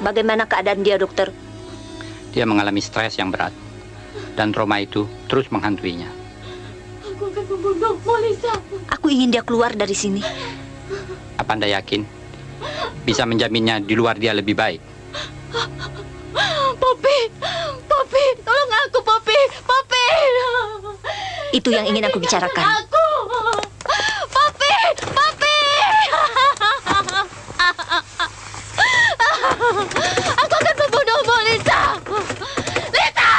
Bagaimana keadaan dia, dokter? Dia mengalami stres yang berat. Dan trauma itu terus menghantuinya. Aku akan membunuh Molisa. Aku ingin dia keluar dari sini. Apa Anda yakin bisa menjaminnya di luar dia lebih baik? Papi, Papi, tolong aku, Papi, Papi. Itu yang ingin aku bicarakan. Aku, Papi, Papi. Aku akan membunuh Molisa. Lita.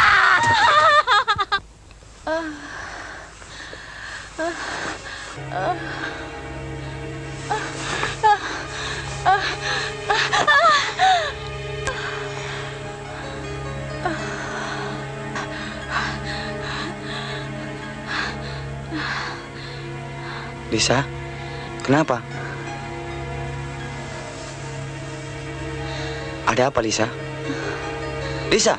Lisa, kenapa? Ada apa, Lisa? Lisa,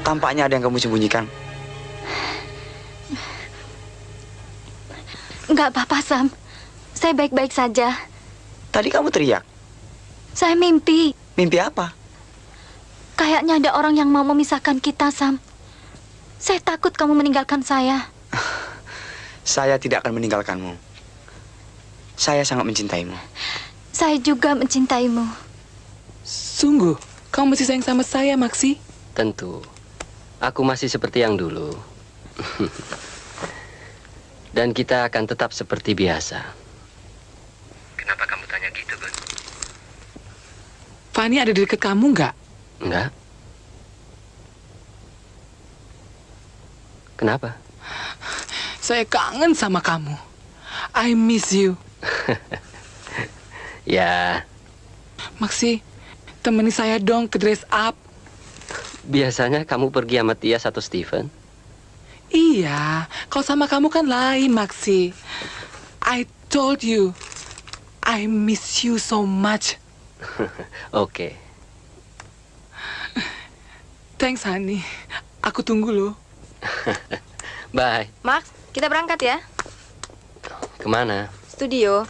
tampaknya ada yang kamu sembunyikan. Enggak apa-apa, Sam. Saya baik-baik saja. Tadi kamu teriak. Saya mimpi. Mimpi apa? Kayaknya ada orang yang mau memisahkan kita, Sam. Saya takut kamu meninggalkan saya. Saya tidak akan meninggalkanmu. Saya sangat mencintaimu. Saya juga mencintaimu. Sungguh, kamu masih sayang sama saya, Maxi? Tentu. Aku masih seperti yang dulu. Dan kita akan tetap seperti biasa. Kenapa kamu tanya gitu, Gun? Fanny ada di dekat kamu nggak? Enggak. Kenapa? Saya kangen sama kamu. I miss you. Ya. Maxi, temani saya dong ke dress up. Biasanya kamu pergi sama Tias atau Steven? Iya, kalau sama kamu kan lain, Maxi. I told you, I miss you so much. Oke. Thanks, honey. Aku tunggu loh. Bye. Max, kita berangkat ya. Kemana? Studio.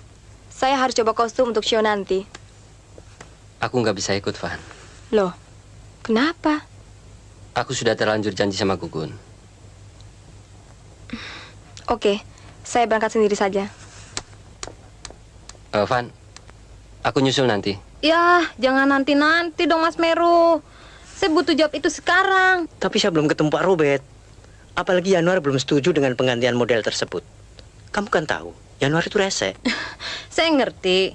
Saya harus coba kostum untuk show nanti. Aku nggak bisa ikut, Van. Loh, kenapa? Aku sudah terlanjur janji sama Gugun. Oke, saya berangkat sendiri saja. Van, aku nyusul nanti. Ya, jangan nanti-nanti dong, Mas Meru. Saya butuh job itu sekarang. Tapi saya belum ketemu Pak Robert. Apalagi Januar belum setuju dengan penggantian model tersebut. Kamu kan tahu, Januar itu rese. Saya ngerti.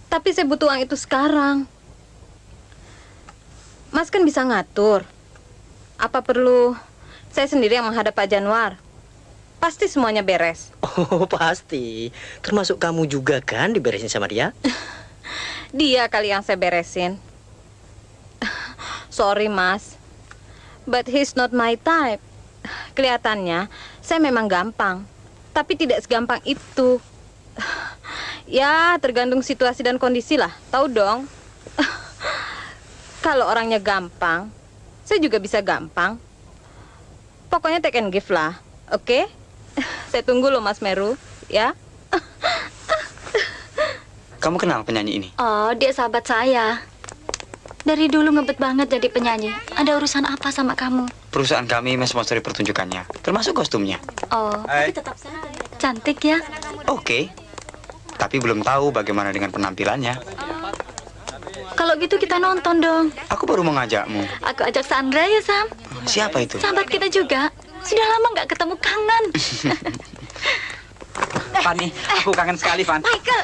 Tapi saya butuh uang itu sekarang. Mas kan bisa ngatur. Apa perlu saya sendiri yang menghadap Pak Januar? Pasti semuanya beres. Oh, pasti. Termasuk kamu juga kan diberesin sama dia? Dia kali yang saya beresin. Sorry, Mas. But he's not my type. Kelihatannya saya memang gampang. Tapi tidak segampang itu. Ya, tergantung situasi dan kondisi lah. Tahu dong. Kalau orangnya gampang, saya juga bisa gampang. Pokoknya take and give lah. Oke? Saya tunggu loh, Mas Meru. Ya? Kamu kenal penyanyi ini? Oh, dia sahabat saya. Dari dulu ngebet banget jadi penyanyi. Ada urusan apa sama kamu? Perusahaan kami mensponsori pertunjukannya, termasuk kostumnya. Oh, tapi tetap cantik ya. Oke. Tapi belum tahu bagaimana dengan penampilannya. Kalau gitu kita nonton dong. Aku baru mengajakmu. Aku ajak Sandra ya, Sam. Siapa itu? Sahabat kita juga. Sudah lama nggak ketemu, kangen. Fanny, aku kangen sekali, Van. Michael!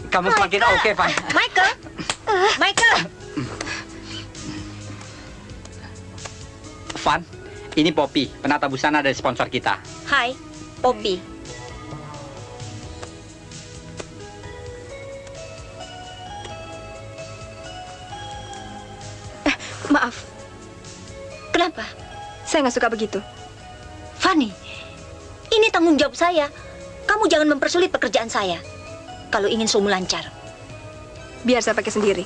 Kamu semakin oke, Van. Michael! Michael! Van, ini Poppy, penata busana dari sponsor kita. Hai, Poppy. Maaf, Kenapa? saya nggak suka begitu. Fanny, ini tanggung jawab saya. Kamu jangan mempersulit pekerjaan saya. Kalau ingin semua lancar. Biar saya pakai sendiri.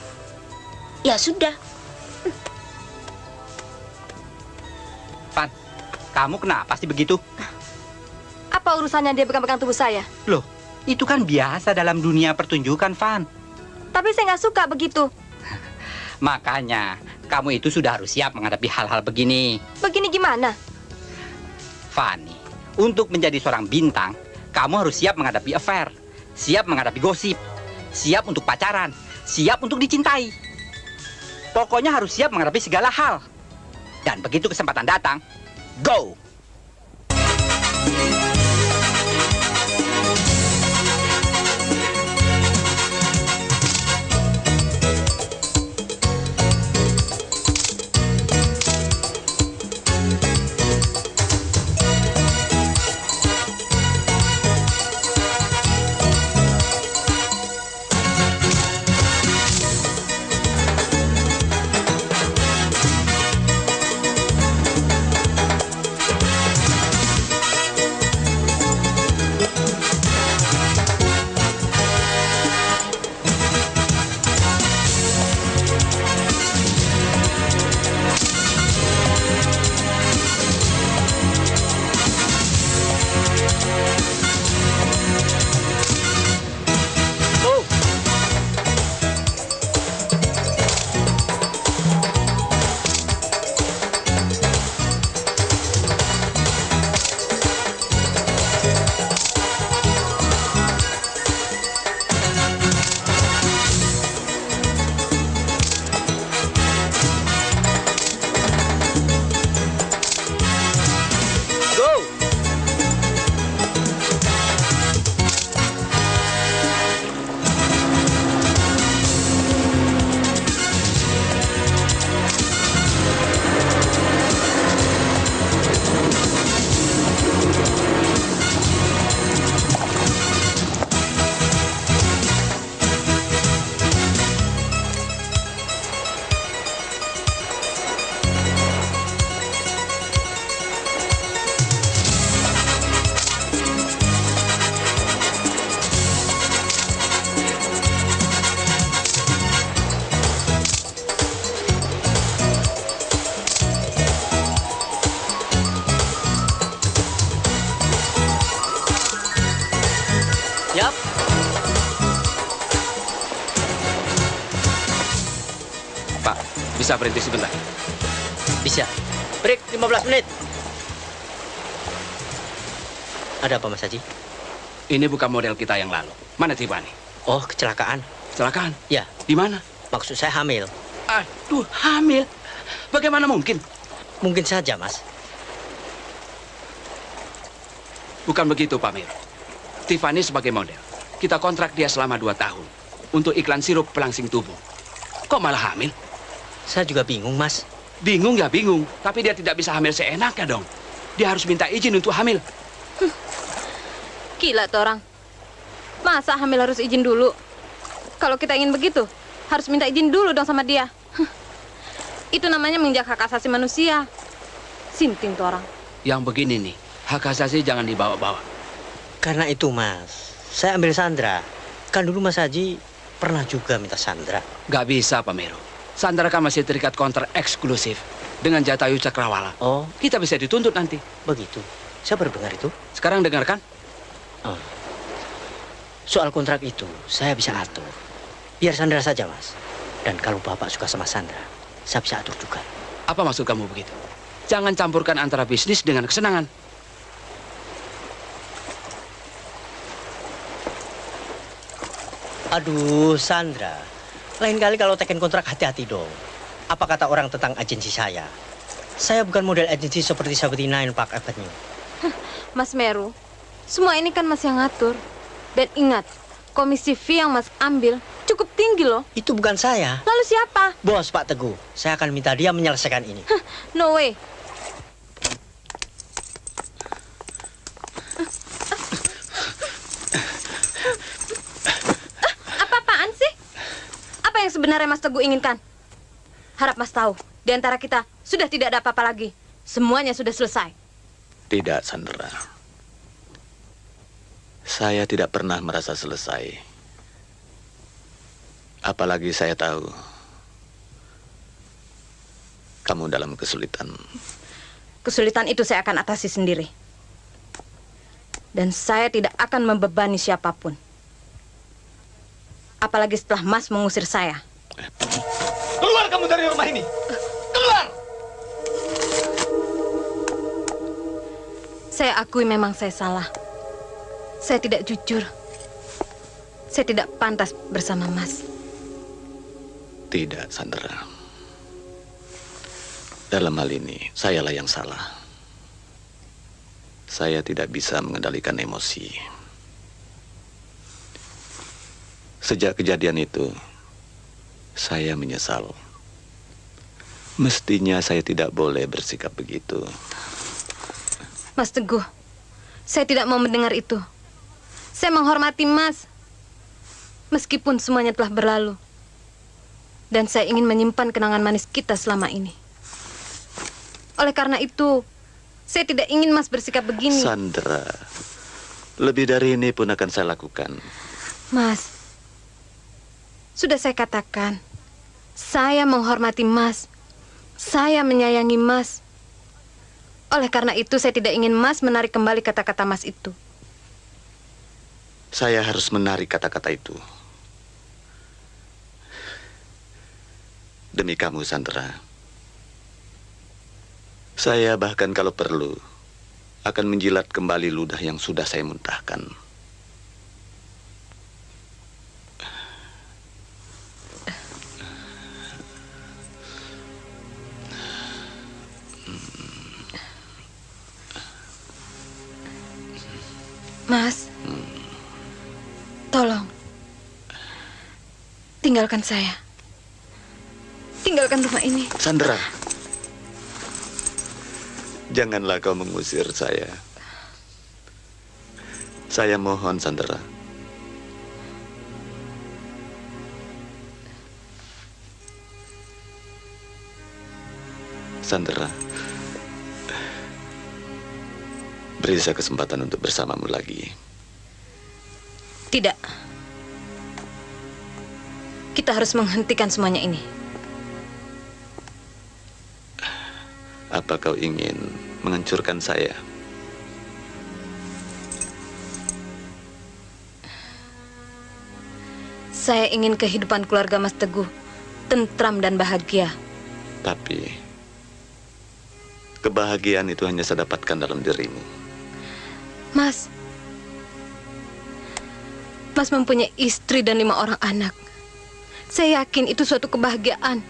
Ya sudah. Van, kamu kenapa sih begitu? Apa Apa urusannya dia pegang-pegang tubuh saya? Loh, itu kan biasa dalam dunia pertunjukan, Van. Tapi saya nggak suka begitu. Makanya, kamu itu sudah harus siap menghadapi hal-hal begini. Begini gimana? Fanny, untuk menjadi seorang bintang, kamu harus siap menghadapi affair, siap menghadapi gosip, siap untuk pacaran, siap untuk dicintai. Pokoknya harus siap menghadapi segala hal. Dan begitu kesempatan datang, go! Bisa berhenti sebentar? Bisa. Break 15 menit. Ada apa, Mas Haji? Ini bukan model kita yang lalu. Mana Tiffany? Oh, kecelakaan. Kecelakaan? Ya. Di mana? Maksud saya hamil. Aduh, hamil? Bagaimana mungkin? Mungkin saja, Mas. Bukan begitu, Pak Mir. Tiffany sebagai model. Kita kontrak dia selama 2 tahun. Untuk iklan sirup pelangsing tubuh. Kok malah hamil? Saya juga bingung, Mas. Bingung ya bingung. Tapi dia tidak bisa hamil seenaknya dong. Dia harus minta izin untuk hamil. Gila tuh orang. Masa hamil harus izin dulu? Kalau kita ingin begitu, harus minta izin dulu dong sama dia. Itu namanya menginjak hak asasi manusia. Sinting tuh orang. Yang begini nih, hak asasi jangan dibawa-bawa. Karena itu, Mas, saya ambil Sandra. Kan dulu Mas Haji pernah juga minta Sandra. Gak bisa, Pak Meru. Sandra kan masih terikat kontrak eksklusif dengan Jatayu Cakrawala. Oh. Kita bisa dituntut nanti. Begitu. Saya baru dengar itu. Sekarang dengarkan. Oh. Soal kontrak itu, saya bisa atur. Biar Sandra saja, Mas. Dan kalau Bapak suka sama Sandra, saya bisa atur juga. Apa maksud kamu begitu? Jangan campurkan antara bisnis dengan kesenangan. Aduh, Sandra. Lain kali kalau teken kontrak hati-hati dong. Apa kata orang tentang agensi saya? Saya bukan model agensi seperti 79 Park Avenue. Mas Meru, semua ini kan Mas yang ngatur. Dan ingat, komisi fee yang Mas ambil cukup tinggi loh. Itu bukan saya. Lalu siapa? Bos Pak Teguh. Saya akan minta dia menyelesaikan ini. No way. Apa-apaan sih? Apa yang sebenarnya Mas Teguh inginkan? Harap Mas tahu, di antara kita sudah tidak ada apa-apa lagi. Semuanya sudah selesai. Tidak, Sandra. Saya tidak pernah merasa selesai. Apalagi saya tahu kamu dalam kesulitan. Kesulitan itu saya akan atasi sendiri. Dan saya tidak akan membebani siapapun. Apalagi setelah Mas mengusir saya. Keluar kamu dari rumah ini! Keluar! Saya akui memang saya salah. Saya tidak jujur. Saya tidak pantas bersama Mas. Tidak, Sandra. Dalam hal ini, sayalah yang salah. Saya tidak bisa mengendalikan emosi. Sejak kejadian itu, saya menyesal. Mestinya saya tidak boleh bersikap begitu. Mas Teguh, saya tidak mau mendengar itu. Saya menghormati Mas. Meskipun semuanya telah berlalu. Dan saya ingin menyimpan kenangan manis kita selama ini. Oleh karena itu, saya tidak ingin Mas bersikap begini. Sandra, lebih dari ini pun akan saya lakukan. Mas, sudah saya katakan, saya menghormati Mas. Saya menyayangi Mas. Oleh karena itu, saya tidak ingin Mas menarik kembali kata-kata Mas itu. Saya harus menarik kata-kata itu. Demi kamu, Sandra. Saya bahkan kalau perlu akan menjilat kembali ludah yang sudah saya muntahkan. Mas, tolong tinggalkan saya. Tinggalkan rumah ini. Sandra, janganlah kau mengusir saya. Saya mohon, Sandra. Sandra, beri saya kesempatan untuk bersamamu lagi. Tidak. Kita harus menghentikan semuanya ini. Apa kau ingin menghancurkan saya? Saya ingin kehidupan keluarga Mas Teguh tentram dan bahagia. Tapi kebahagiaan itu hanya saya dapatkan dalam dirimu. Mas mempunyai istri dan 5 orang anak. Saya yakin itu suatu kebahagiaan.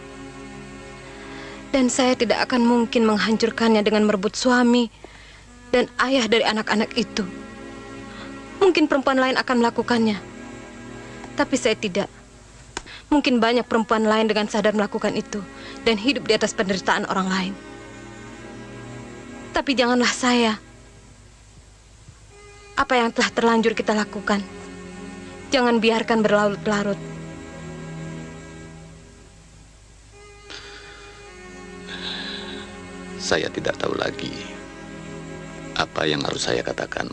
Dan saya tidak akan mungkin menghancurkannya dengan merebut suami dan ayah dari anak-anak itu. Mungkin perempuan lain akan melakukannya. Tapi saya tidak. Mungkin banyak perempuan lain dengan sadar melakukan itu dan hidup di atas penderitaan orang lain. Tapi janganlah saya. Apa yang telah terlanjur kita lakukan, jangan biarkan berlarut-larut. Saya tidak tahu lagi apa yang harus saya katakan.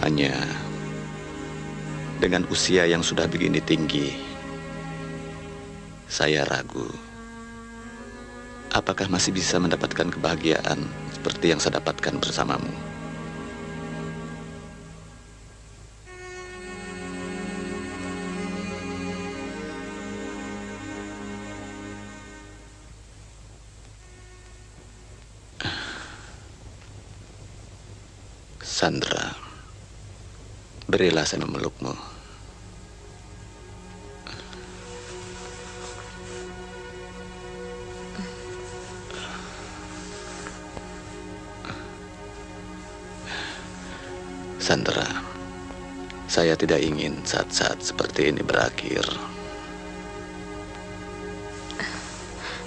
Hanya dengan usia yang sudah begini tinggi, saya ragu apakah masih bisa mendapatkan kebahagiaan seperti yang saya dapatkan bersamamu. Sandra, berilah saya memelukmu. Sandra, saya tidak ingin saat-saat seperti ini berakhir.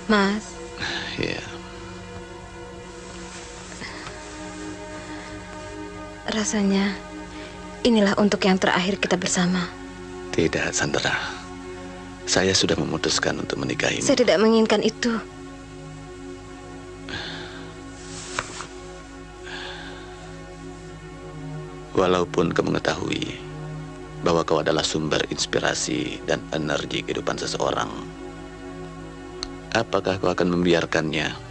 Mas. Ya. Rasanya inilah untuk yang terakhir kita bersama. Tidak, Sandra. Saya sudah memutuskan untuk menikahimu. Saya tidak menginginkan itu. Walaupun kau mengetahui bahwa kau adalah sumber inspirasi dan energi kehidupan seseorang, apakah kau akan membiarkannya?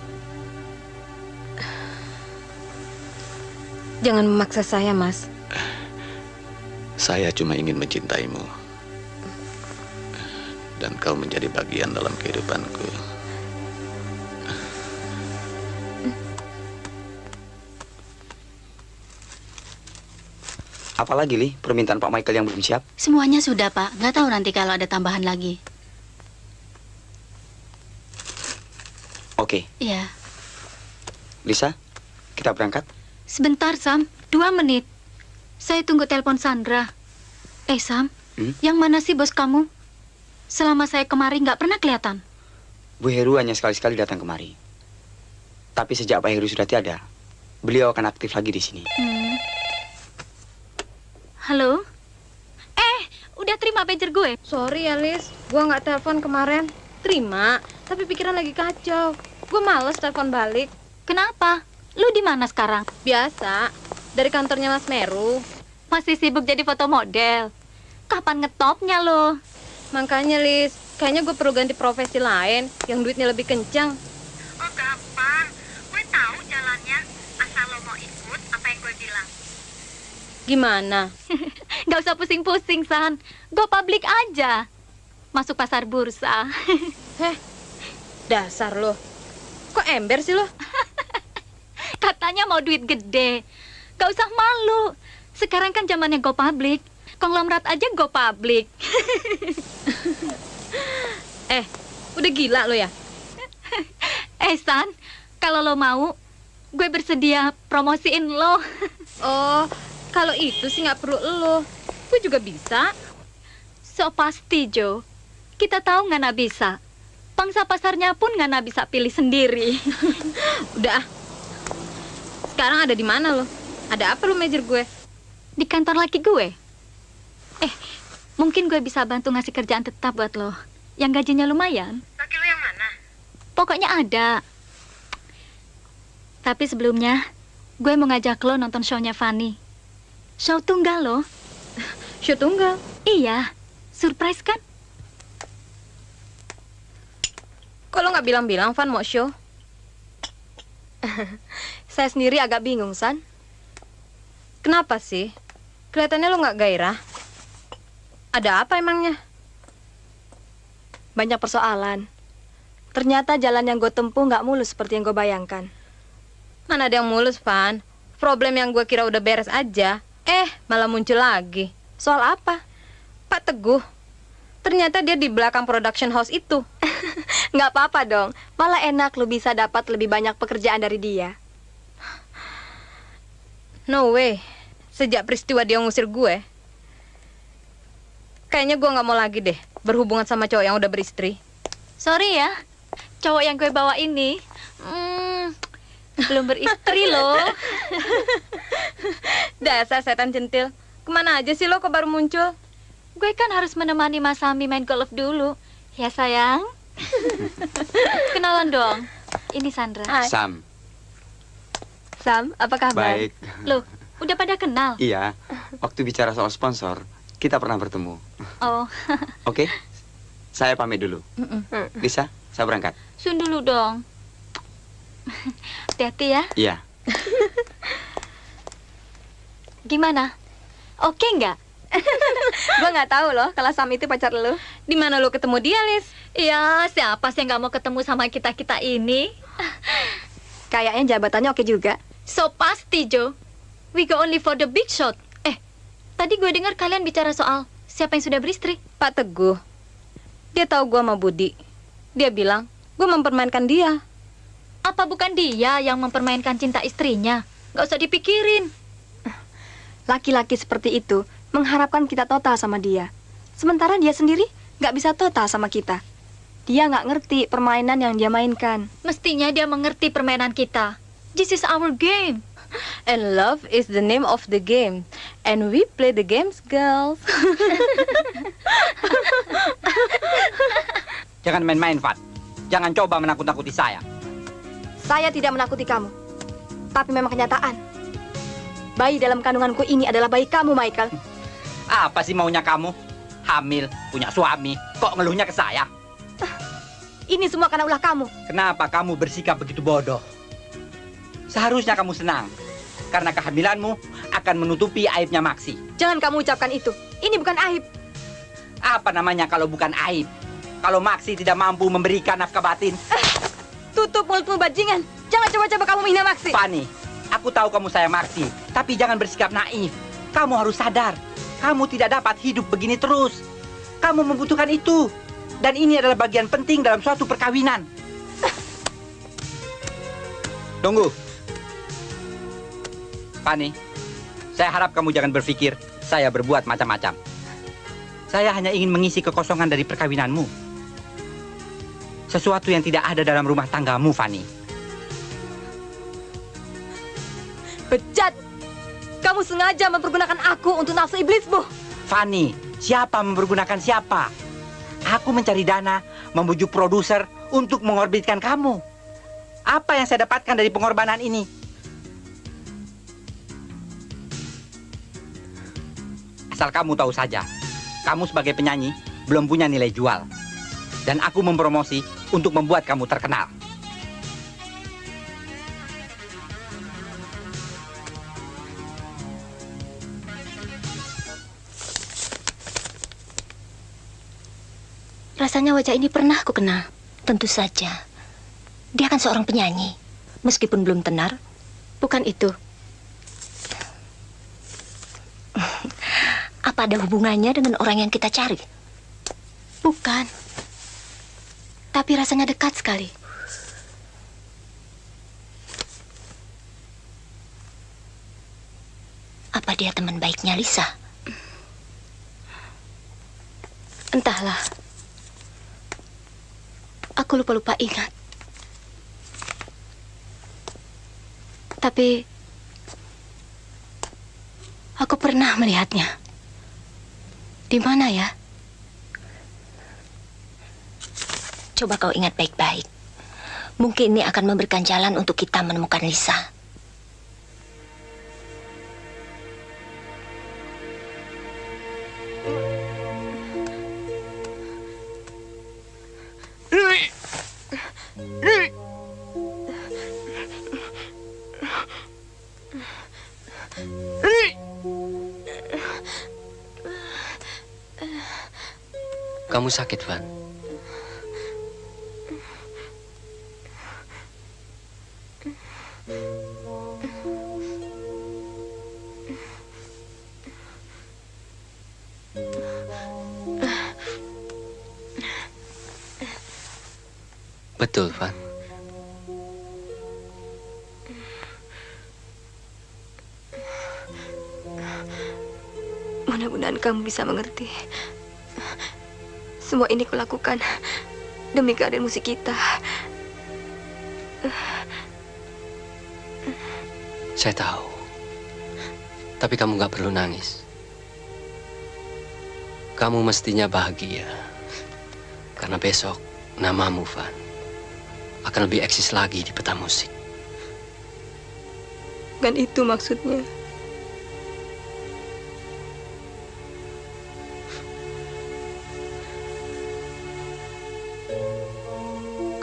Jangan memaksa saya, Mas. Saya cuma ingin mencintaimu. Dan kau menjadi bagian dalam kehidupanku. Apalagi, Li, permintaan Pak Michael yang belum siap? Semuanya sudah, Pak. Nggak tahu nanti kalau ada tambahan lagi. Oke. Iya. Lisa, kita berangkat? Sebentar, Sam. 2 menit. Saya tunggu telepon Sandra. Sam, yang mana sih bos kamu? Selama saya kemari nggak pernah kelihatan. Bu Heru hanya sekali-sekali datang kemari. Tapi sejak Pak Heru sudah tiada, beliau akan aktif lagi di sini. Halo? Udah terima pager gue? Sorry ya, Lis. Gue nggak telepon kemarin. Terima, tapi pikiran lagi kacau. Gue males telepon balik. Kenapa? Lu di mana sekarang? Biasa, dari kantornya Mas Meru. Masih sibuk jadi foto model. Kapan ngetopnya lo? Makanya, Lis, kayaknya gue perlu ganti profesi lain yang duitnya lebih kencang. Oh, gampang. Gue tahu jalannya. Asal lo mau ikut apa yang gue bilang. Gimana? Gak usah pusing-pusing, San. Go public aja. Masuk pasar bursa. Dasar lo. Kok ember sih lo? Katanya mau duit gede. Gak usah malu. Sekarang kan zamannya go public. Konglomerat aja go public. Udah gila lo ya? San, kalau lo mau, gue bersedia promosiin lo. Oh, kalau itu sih nggak perlu lo. Gue juga bisa. So pasti, Jo. Kita tahu Ngana bisa. Pangsa pasarnya pun Ngana bisa pilih sendiri. Udah. Sekarang ada di mana lo? Ada apa lo mejer gue? Di kantor laki gue. Mungkin gue bisa bantu ngasih kerjaan tetap buat lo. Yang gajinya lumayan. Laki lo yang mana? Pokoknya ada. Tapi sebelumnya, gue mau ngajak lo nonton show-nya Fanny. Show tunggal lo. Show tunggal? Iya. Surprise kan? Kok lo nggak bilang-bilang, Van, mau show? Saya sendiri agak bingung, San. Kenapa sih? Kelihatannya lo nggak gairah. Ada apa emangnya? Banyak persoalan. Ternyata jalan yang gue tempuh nggak mulus seperti yang gue bayangkan. Mana ada yang mulus, Van? Problem yang gue kira udah beres aja. Malah muncul lagi. Soal apa? Pak Teguh. Ternyata dia di belakang production house itu. Nggak apa-apa dong. Malah enak lo bisa dapat lebih banyak pekerjaan dari dia. No way. Sejak peristiwa dia ngusir gue, kayaknya gue nggak mau lagi deh berhubungan sama cowok yang udah beristri. Sorry ya, cowok yang gue bawa ini belum beristri loh. Dasar setan centil. Kemana aja sih lo kok baru muncul? Gue kan harus menemani Mas Sambi main golf dulu. Ya sayang. Kenalan dong. Ini Sandra. Hai. Sam. Sam, apa kabar? Baik. Loh, udah pada kenal? Iya. Waktu bicara soal sponsor, kita pernah bertemu. Oh. Oke. Saya pamit dulu. Lisa, saya berangkat. Sun dulu dong. Hati-hati ya. Iya. Gimana? Oke nggak? Gue nggak tahu loh kalau Sam itu pacar lo. Di mana lo ketemu dia, Lis? Iya, siapa sih yang nggak mau ketemu sama kita-kita ini? Kayaknya jabatannya oke juga. So pasti, Jo. We go only for the big shot. Tadi gue dengar kalian bicara soal siapa yang sudah beristri. Pak Teguh. Dia tahu gue sama Budi. Dia bilang, gue mempermainkan dia. Apa bukan dia yang mempermainkan cinta istrinya? Gak usah dipikirin. Laki-laki seperti itu mengharapkan kita total sama dia. Sementara dia sendiri nggak bisa total sama kita. Dia nggak ngerti permainan yang dia mainkan. Mestinya dia mengerti permainan kita. This is our game. And love is the name of the game. And we play the games, girls. Jangan main-main, Fat. Jangan coba menakut-nakuti saya. Saya tidak menakuti kamu. Tapi memang kenyataan. Bayi dalam kandunganku ini adalah bayi kamu, Michael. Apa sih maunya kamu? Hamil, punya suami, kok ngeluhnya ke saya? Ini semua karena ulah kamu. Kenapa kamu bersikap begitu bodoh? Seharusnya kamu senang. Karena kehamilanmu akan menutupi aibnya Maksi. Jangan kamu ucapkan itu. Ini bukan aib. Apa namanya kalau bukan aib? Kalau Maksi tidak mampu memberikan nafkah batin. Tutup mulutmu bajingan. Jangan coba-coba kamu menghina Maksi. Fanny, aku tahu kamu sayang Maksi, tapi jangan bersikap naif. Kamu harus sadar, kamu tidak dapat hidup begini terus. Kamu membutuhkan itu. Dan ini adalah bagian penting dalam suatu perkawinan. Tunggu. Fanny, saya harap kamu jangan berpikir saya berbuat macam-macam. Saya hanya ingin mengisi kekosongan dari perkawinanmu. Sesuatu yang tidak ada dalam rumah tanggamu, Fanny. Bejat! Kamu sengaja mempergunakan aku untuk nafsu iblismu. Fanny, siapa mempergunakan siapa? Aku mencari dana, membujuk produser untuk mengorbitkan kamu. Apa yang saya dapatkan dari pengorbanan ini? Asal kamu tahu saja, kamu sebagai penyanyi belum punya nilai jual. Dan aku mempromosi untuk membuat kamu terkenal. Rasanya wajah ini pernah aku kenal. Tentu saja. Dia kan seorang penyanyi. Meskipun belum tenar. Bukan itu. Apa ada hubungannya dengan orang yang kita cari? Bukan. Tapi rasanya dekat sekali. Apa dia teman baiknya Lisa? Entahlah. Aku lupa-lupa ingat. Tapi aku pernah melihatnya. Di mana ya? Coba kau ingat baik-baik. Mungkin ini akan memberikan jalan untuk kita menemukan Lisa. Kamu sakit, Van? Betul, Van. Mudah-mudahan kamu bisa mengerti. Semua ini kulakukan demi keadaan musik kita. Saya tahu. Tapi kamu nggak perlu nangis. Kamu mestinya bahagia. Karena besok namamu, Van, akan lebih eksis lagi di peta musik. Kan itu maksudnya.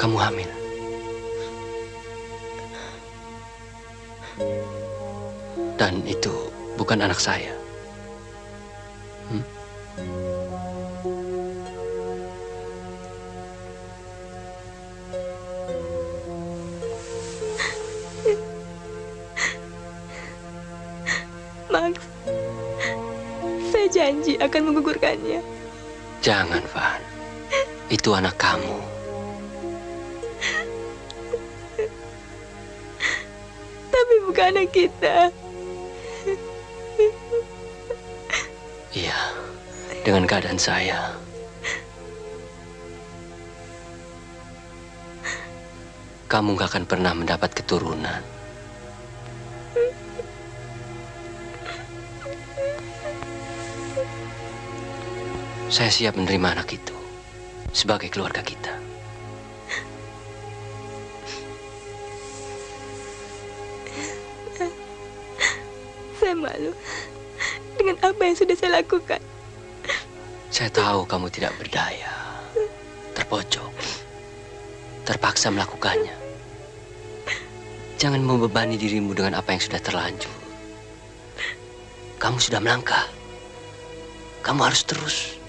Kamu hamil. Dan itu bukan anak saya. Max, saya janji akan menggugurkannya. Jangan, Van. Itu anak kamu. Tapi bukan anak kita. Iya, dengan keadaan saya. Kamu gak akan pernah mendapat keturunan. Saya siap menerima anak itu sebagai keluarga kita. Saya malu dengan apa yang sudah saya lakukan. Saya tahu kamu tidak berdaya, terpojok, terpaksa melakukannya. jangan membebani dirimu dengan apa yang sudah terlanjur. Kamu sudah melangkah. Kamu harus terus.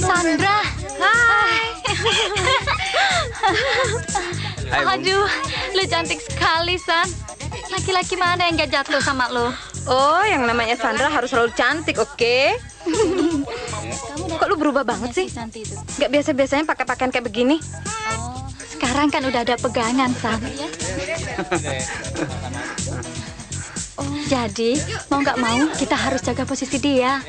Sandra, hai. Aduh, lu cantik sekali, San. Laki-laki mana yang gak jatuh sama lu? Oh, yang namanya Sandra harus selalu cantik, oke? Kok lu berubah banget sih? Gak biasa-biasanya pakai pakaian kayak begini. Sekarang kan udah ada pegangan, San. Jadi, mau nggak mau, kita harus jaga posisi dia.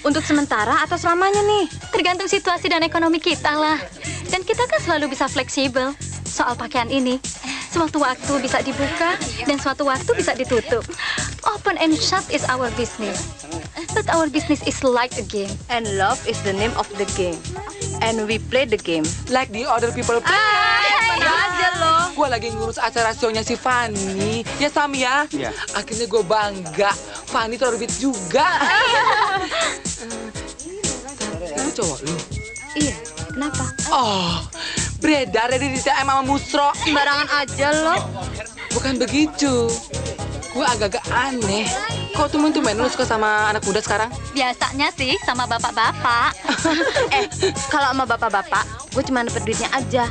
Untuk sementara atau selamanya nih? Tergantung situasi dan ekonomi kita lah. Dan kita kan selalu bisa fleksibel. Soal pakaian ini, sewaktu-waktu bisa dibuka, dan suatu waktu bisa ditutup. Open and shut is our business. But our business is like a game. And love is the name of the game. And we play the game. Like the other people play. aja loh. Gue lagi ngurus acara show-nya si Fanny. Ya, Sam ya? Iya. Akhirnya gue bangga. Fanny terorbit juga. Itu cowok lu? Iya, kenapa? Oh, beredar di DM sama Musro. Sembarangan aja loh. Bukan begitu. Gue agak-agak aneh. Kok tumen-tumen lu suka sama anak muda sekarang? Biasanya sih sama bapak-bapak. Kalau sama bapak-bapak, gue cuma dapet duitnya aja.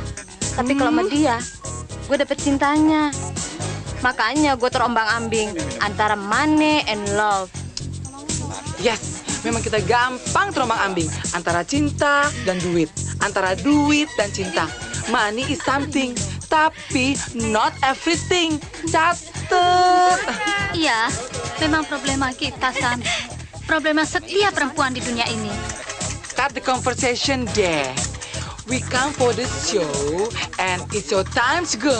Tapi kalau sama dia, gue dapet cintanya. Makanya gue terombang-ambing antara money and love. Yes, memang kita gampang terombang-ambing antara cinta dan duit. Antara duit dan cinta. Money is something, tapi not everything. Catet. Iya, memang problema kita, Sam. Problema setiap perempuan di dunia ini. Cut the conversation there. We come for the show, and it's your time to go.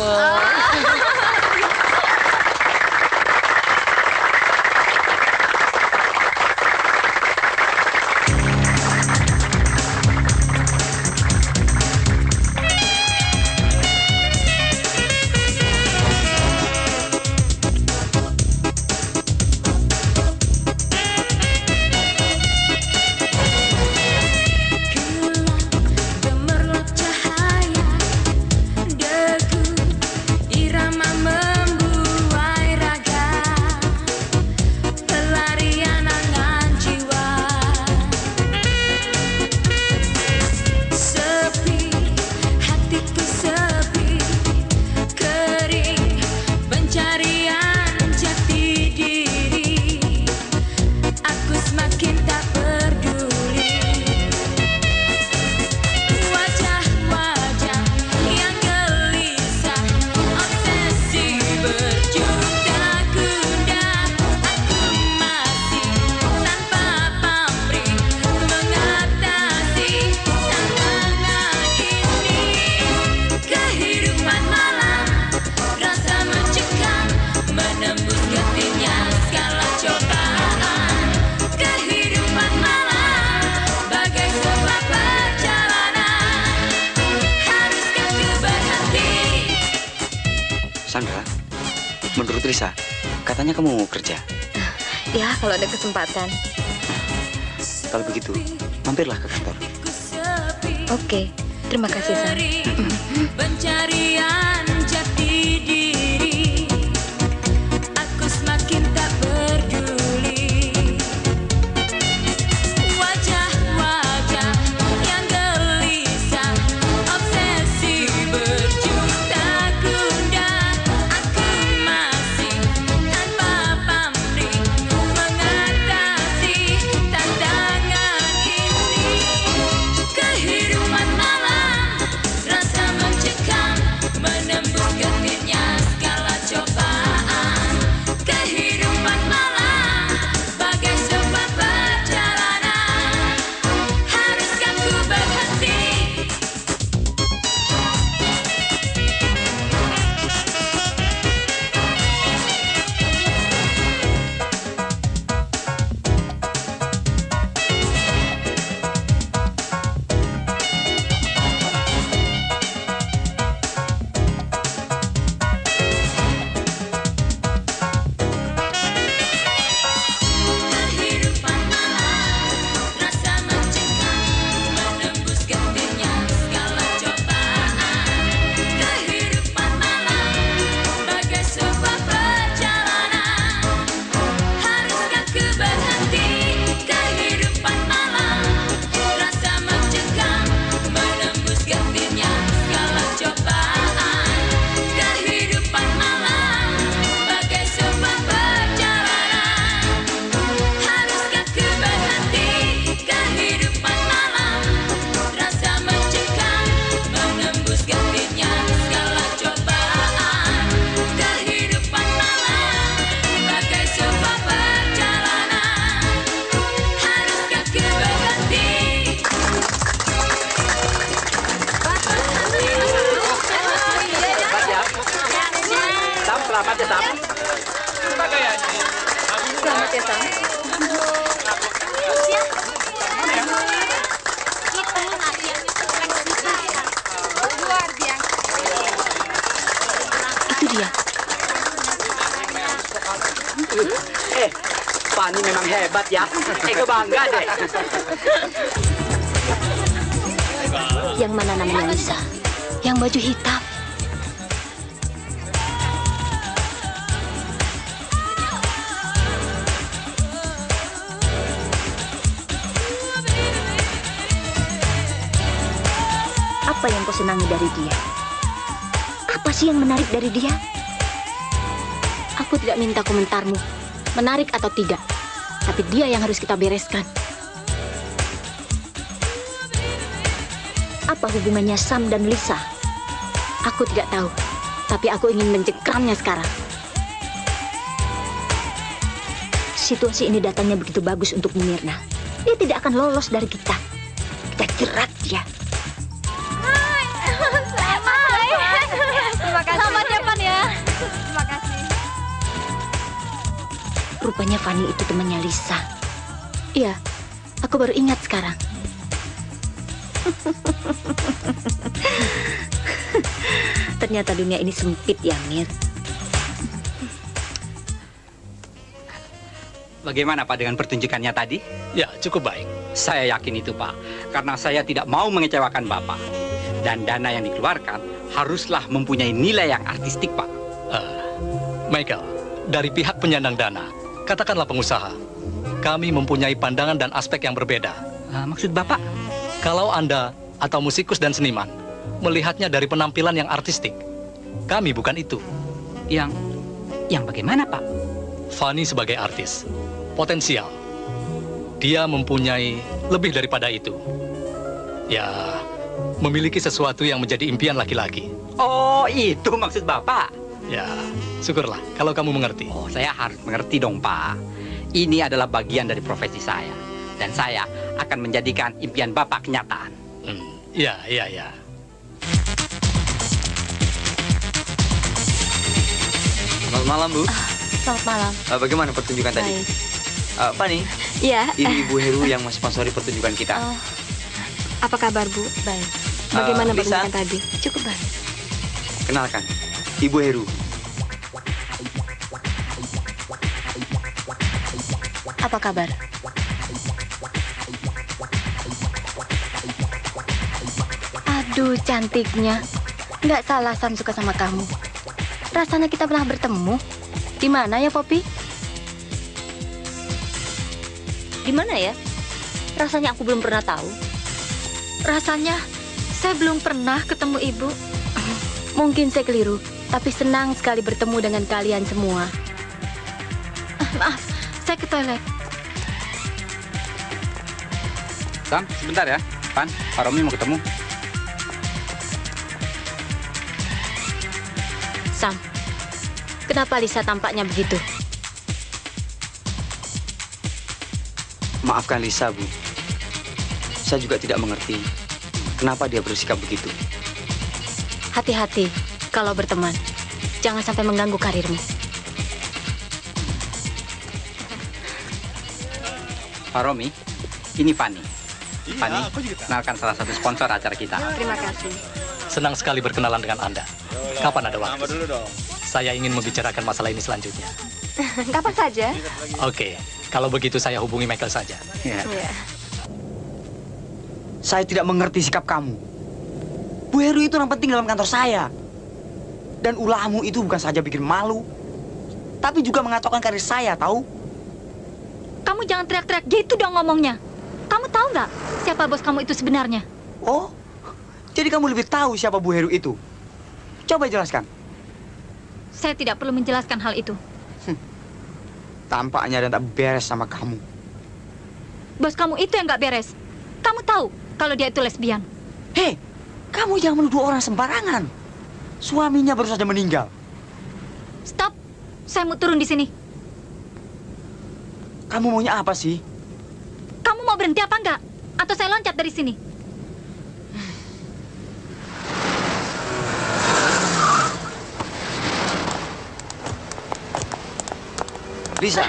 Sandra, menurut Risa, katanya kamu mau kerja. Ya, kalau ada kesempatan. Kalau begitu, mampirlah ke kantor. Oke, terima kasih, Sam. Pencarian jati diri, aku semakin tak peduli. Wajah-wajah yang gelisah, obsesi berjuta gundah. Aku masih tanpa pamrih mengatasi tantangan ini. Kehidupan malam, rasa mencekam. Selamat ya, Sam. Selamat ya, Sam. Itu dia. Fanny memang hebat ya. Eko bangga deh. Yang mana namanya Lisa? Yang baju hitam. Apa yang kau senangi dari dia? Apa sih yang menarik dari dia? Aku tidak minta komentarmu, menarik atau tidak. Tapi dia yang harus kita bereskan. Apa hubungannya Sam dan Lisa? Aku tidak tahu, tapi aku ingin mencengkramnya sekarang. Situasi ini datangnya begitu bagus untuk Mirna. Dia tidak akan lolos dari kita. Kita jerat dia. Terima kasih. Selamat ya, Pan ya. Terima kasih. Rupanya Fanny itu temannya Lisa. Iya, aku baru ingat sekarang. Ternyata dunia ini sempit ya, Mir. Bagaimana Pak dengan pertunjukannya tadi? Ya, cukup baik. Saya yakin itu Pak, karena saya tidak mau mengecewakan Bapak. Dan dana yang dikeluarkan haruslah mempunyai nilai yang artistik Pak. Michael, dari pihak penyandang dana, katakanlah pengusaha, kami mempunyai pandangan dan aspek yang berbeda. Maksud Bapak? Kalau Anda atau musikus dan seniman melihatnya dari penampilan yang artistik, kami bukan itu. Yang bagaimana Pak? Fanny sebagai artis, potensial. Dia mempunyai lebih daripada itu. Ya, memiliki sesuatu yang menjadi impian laki-laki. Oh, itu maksud Bapak? Ya, syukurlah kalau kamu mengerti. Oh, saya harus mengerti dong, Pak. Ini adalah bagian dari profesi saya. Dan saya akan menjadikan impian Bapak kenyataan. Iya. Selamat malam, Bu. Selamat malam. Bagaimana pertunjukan tadi? Fanny, Iya. ini Ibu Heru yang mensponsori pertunjukan kita. Apa kabar, Bu? Baik. Bagaimana Lisa? pertunjukan tadi? Cukup baik. Kenalkan, Ibu Heru. Apa kabar? Aduh, cantiknya. Nggak salah Sam suka sama kamu. Rasanya kita pernah bertemu. Di mana ya, Poppy? Di mana ya? Rasanya aku belum pernah tahu. Rasanya saya belum pernah ketemu ibu. Mungkin saya keliru, tapi senang sekali bertemu dengan kalian semua. Maaf, saya ke toilet. Sam, sebentar ya. Pan, Pak Romi mau ketemu. Sam, kenapa Lisa tampaknya begitu? Maafkan Lisa, Bu. Saya juga tidak mengerti kenapa dia bersikap begitu. Hati-hati kalau berteman. Jangan sampai mengganggu karirmu. Pak Romi, ini Fanny. Fanny, kenalkan salah satu sponsor acara kita. Terima kasih. Senang sekali berkenalan dengan Anda. Kapan ada waktu? Saya ingin membicarakan masalah ini selanjutnya. Kapan saja? Oke, kalau begitu saya hubungi Michael saja. Iya. Saya tidak mengerti sikap kamu. Bu Heru itu orang penting dalam kantor saya. Dan ulahmu itu bukan saja bikin malu, tapi juga mengacaukan karir saya, tahu? Kamu jangan teriak-teriak gitu dong ngomongnya. Kamu tahu nggak siapa bos kamu itu sebenarnya? Oh, jadi kamu lebih tahu siapa Bu Heru itu? Coba jelaskan. Saya tidak perlu menjelaskan hal itu. Tampaknya ada tak beres sama kamu. Bos kamu itu yang nggak beres. Kamu tahu kalau dia itu lesbian. Hei, kamu jangan menuduh orang sembarangan. Suaminya baru saja meninggal. Stop, saya mau turun di sini. Kamu maunya apa sih? Kamu mau berhenti apa enggak? Atau saya loncat dari sini? Lisa,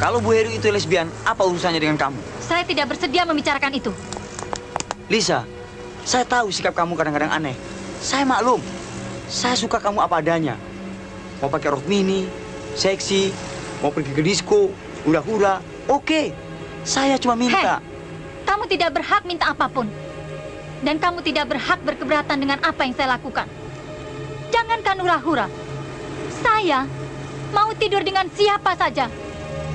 kalau Bu Heru itu lesbian, apa urusannya dengan kamu? Saya tidak bersedia membicarakan itu. Lisa, saya tahu sikap kamu kadang-kadang aneh. Saya maklum. Saya suka kamu apa adanya. Mau pakai rok mini, seksi, mau pergi ke disco, hura-hura, oke. Saya cuma minta. Kamu tidak berhak minta apapun. Dan kamu tidak berhak berkeberatan dengan apa yang saya lakukan. Jangankan hura-hura. Saya mau tidur dengan siapa saja.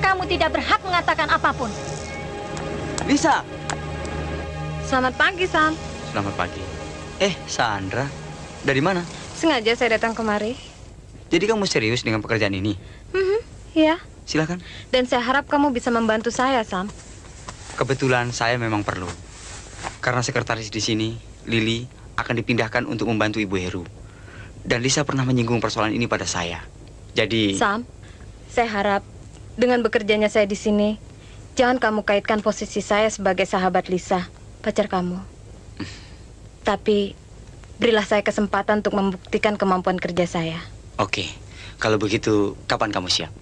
Kamu tidak berhak mengatakan apapun. Lisa. Selamat pagi, Sam. Selamat pagi. Sandra. Dari mana? Sengaja saya datang kemari. Jadi kamu serius dengan pekerjaan ini? Iya. Silakan. Dan saya harap kamu bisa membantu saya, Sam. Kebetulan saya memang perlu. Karena sekretaris di sini, Lily, akan dipindahkan untuk membantu Ibu Heru. Dan Lisa pernah menyinggung persoalan ini pada saya. Jadi... Sam, saya harap dengan bekerjanya saya di sini, jangan kamu kaitkan posisi saya sebagai sahabat Lisa, pacar kamu. Tapi berilah saya kesempatan untuk membuktikan kemampuan kerja saya. Oke, kalau begitu kapan kamu siap?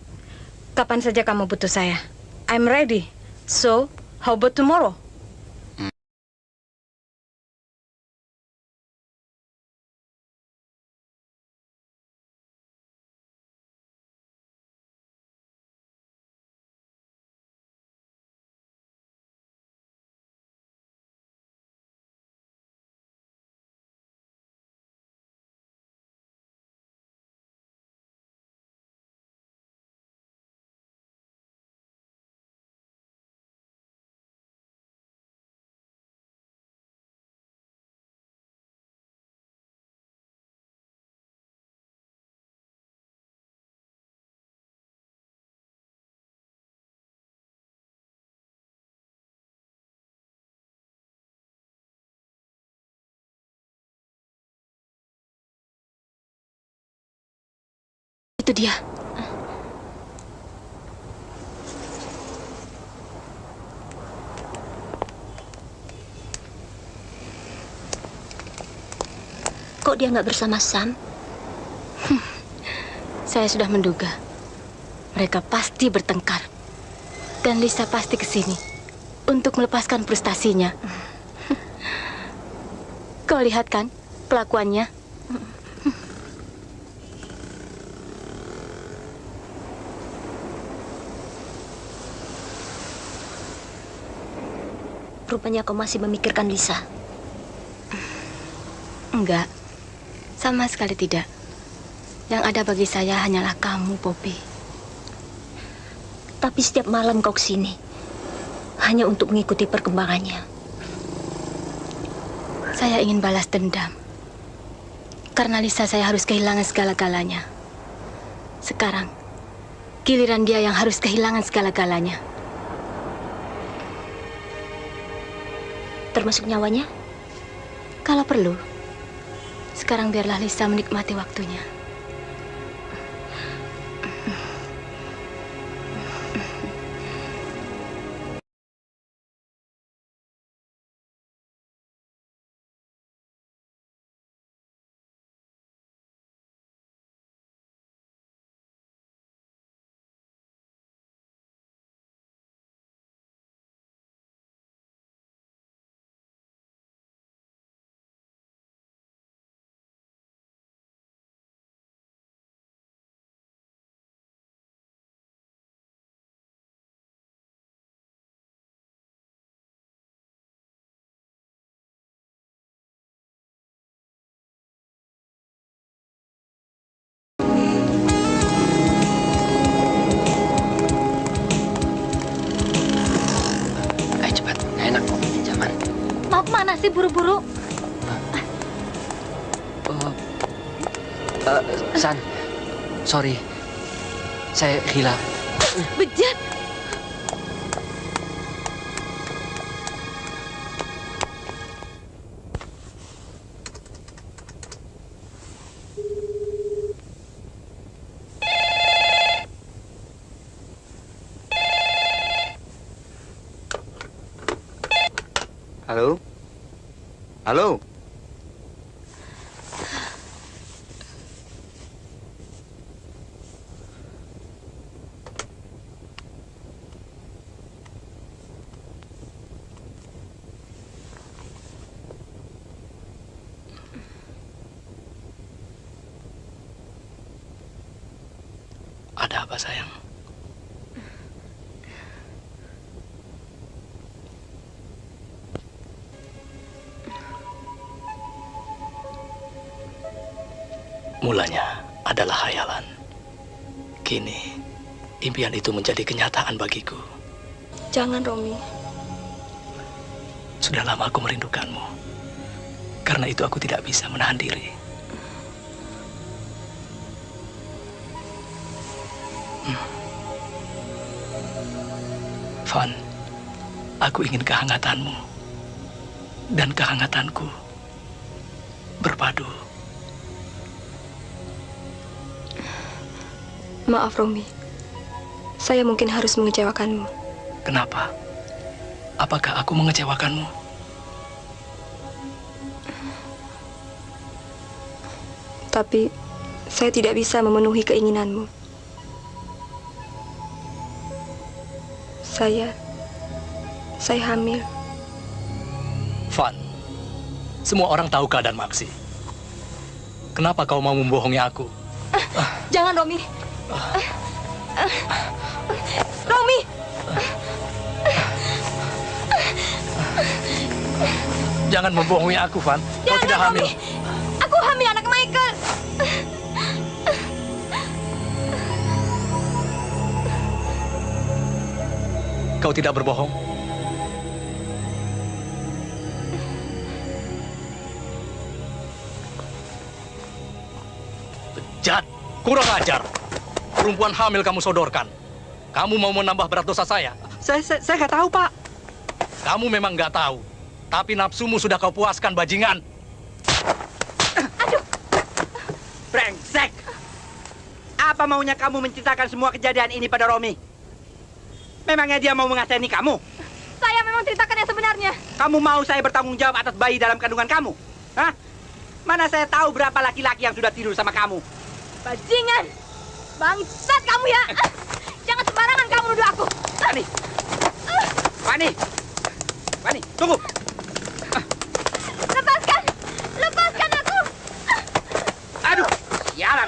Kapan saja kamu butuh saya. I'm ready. So, how about tomorrow? Itu dia. Kok dia nggak bersama Sam? Saya sudah menduga. Mereka pasti bertengkar. Dan Lisa pasti ke sini untuk melepaskan frustasinya. Kau lihat kan kelakuannya? Rupanya kau masih memikirkan Lisa. Enggak, sama sekali tidak. Yang ada bagi saya hanyalah kamu, Poppy. Tapi setiap malam kau kesini hanya untuk mengikuti perkembangannya. Saya ingin balas dendam. Karena Lisa saya harus kehilangan segala-galanya. Sekarang, giliran dia yang harus kehilangan segala-galanya. Termasuk nyawanya? Kalau perlu. Sekarang biarlah Lisa menikmati waktunya. Mana sih buru-buru? San, sorry. Saya hilaf. Bejat. Halo? Halo? Ada apa, sayang? Mulanya adalah khayalan. Kini, impian itu menjadi kenyataan bagiku. Jangan, Romi. Sudah lama aku merindukanmu. Karena itu aku tidak bisa menahan diri. Van, aku ingin kehangatanmu dan kehangatanku berpadu. Maaf, Romi. Saya mungkin harus mengecewakanmu. Kenapa? Apakah aku mengecewakanmu? Tapi saya tidak bisa memenuhi keinginanmu. Saya hamil. Van, semua orang tahu keadaan Maksi. Kenapa kau mau membohongi aku? Jangan, Romi. Romi! Jangan membohongi aku, Van. Kau tidak hamil. Romi. Aku hamil anak Michael. Kau tidak berbohong? Bejat, kurang ajar. Perempuan hamil kamu sodorkan. Kamu mau menambah berat dosa saya? Saya nggak tahu, Pak. Kamu memang nggak tahu. Tapi nafsumu sudah kau puaskan, bajingan. Aduh! Brengsek! Apa maunya kamu menceritakan semua kejadian ini pada Romi? Memangnya dia mau mengasihani kamu? Saya memang ceritakan yang sebenarnya. Kamu mau saya bertanggung jawab atas bayi dalam kandungan kamu? Hah? Mana saya tahu berapa laki-laki yang sudah tidur sama kamu? Bajingan! Bangsat kamu ya! Jangan sembarangan kamu nuduh aku! Fani! Fani! Fani, tunggu! Lepaskan! Lepaskan aku! Aduh, sialan!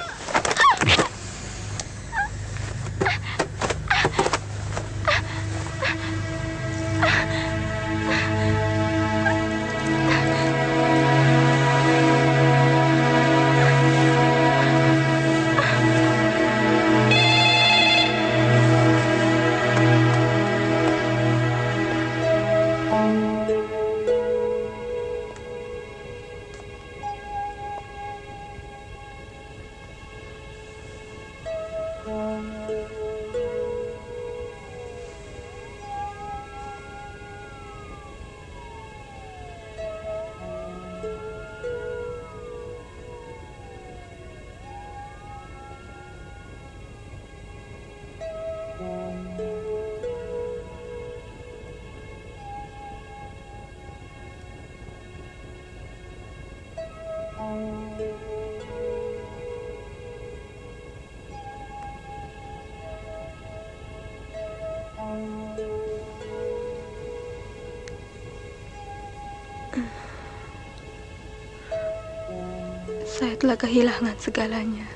Saya telah kehilangan segalanya.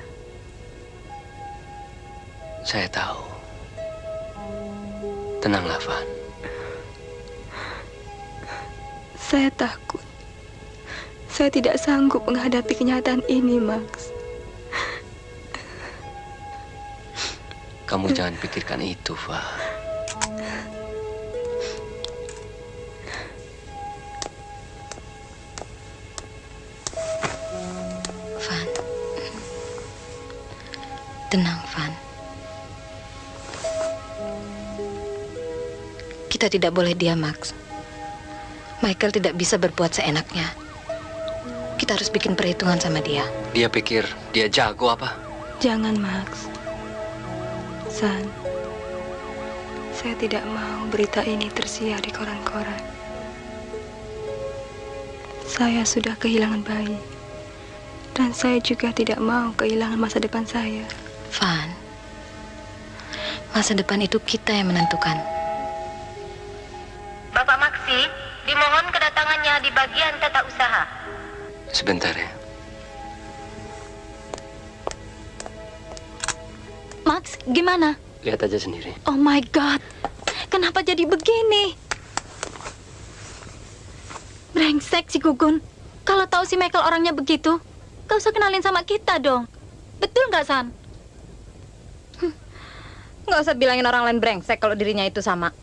Saya tahu. Tenanglah, Van. Saya takut. Saya tidak sanggup menghadapi kenyataan ini, Max. Kamu jangan pikirkan itu, Van. Van. Tenang, Van. Kita tidak boleh diam, Max. Michael tidak bisa berbuat seenaknya. Kita harus bikin perhitungan sama dia. Dia pikir dia jago apa? Jangan, Max. San, saya tidak mau berita ini tersiar di koran-koran. Saya sudah kehilangan bayi. Dan saya juga tidak mau kehilangan masa depan saya. Van, masa depan itu kita yang menentukan. Bapak Maksi, dimohon kedatangannya di bagian tata usaha. Sebentar ya. Max, gimana? Lihat aja sendiri. Oh my God, kenapa jadi begini? Brengsek si Gugun. Kalau tahu si Michael orangnya begitu, gak usah kenalin sama kita dong. Betul nggak, San? Nggak usah bilangin orang lain brengsek kalau dirinya itu sama.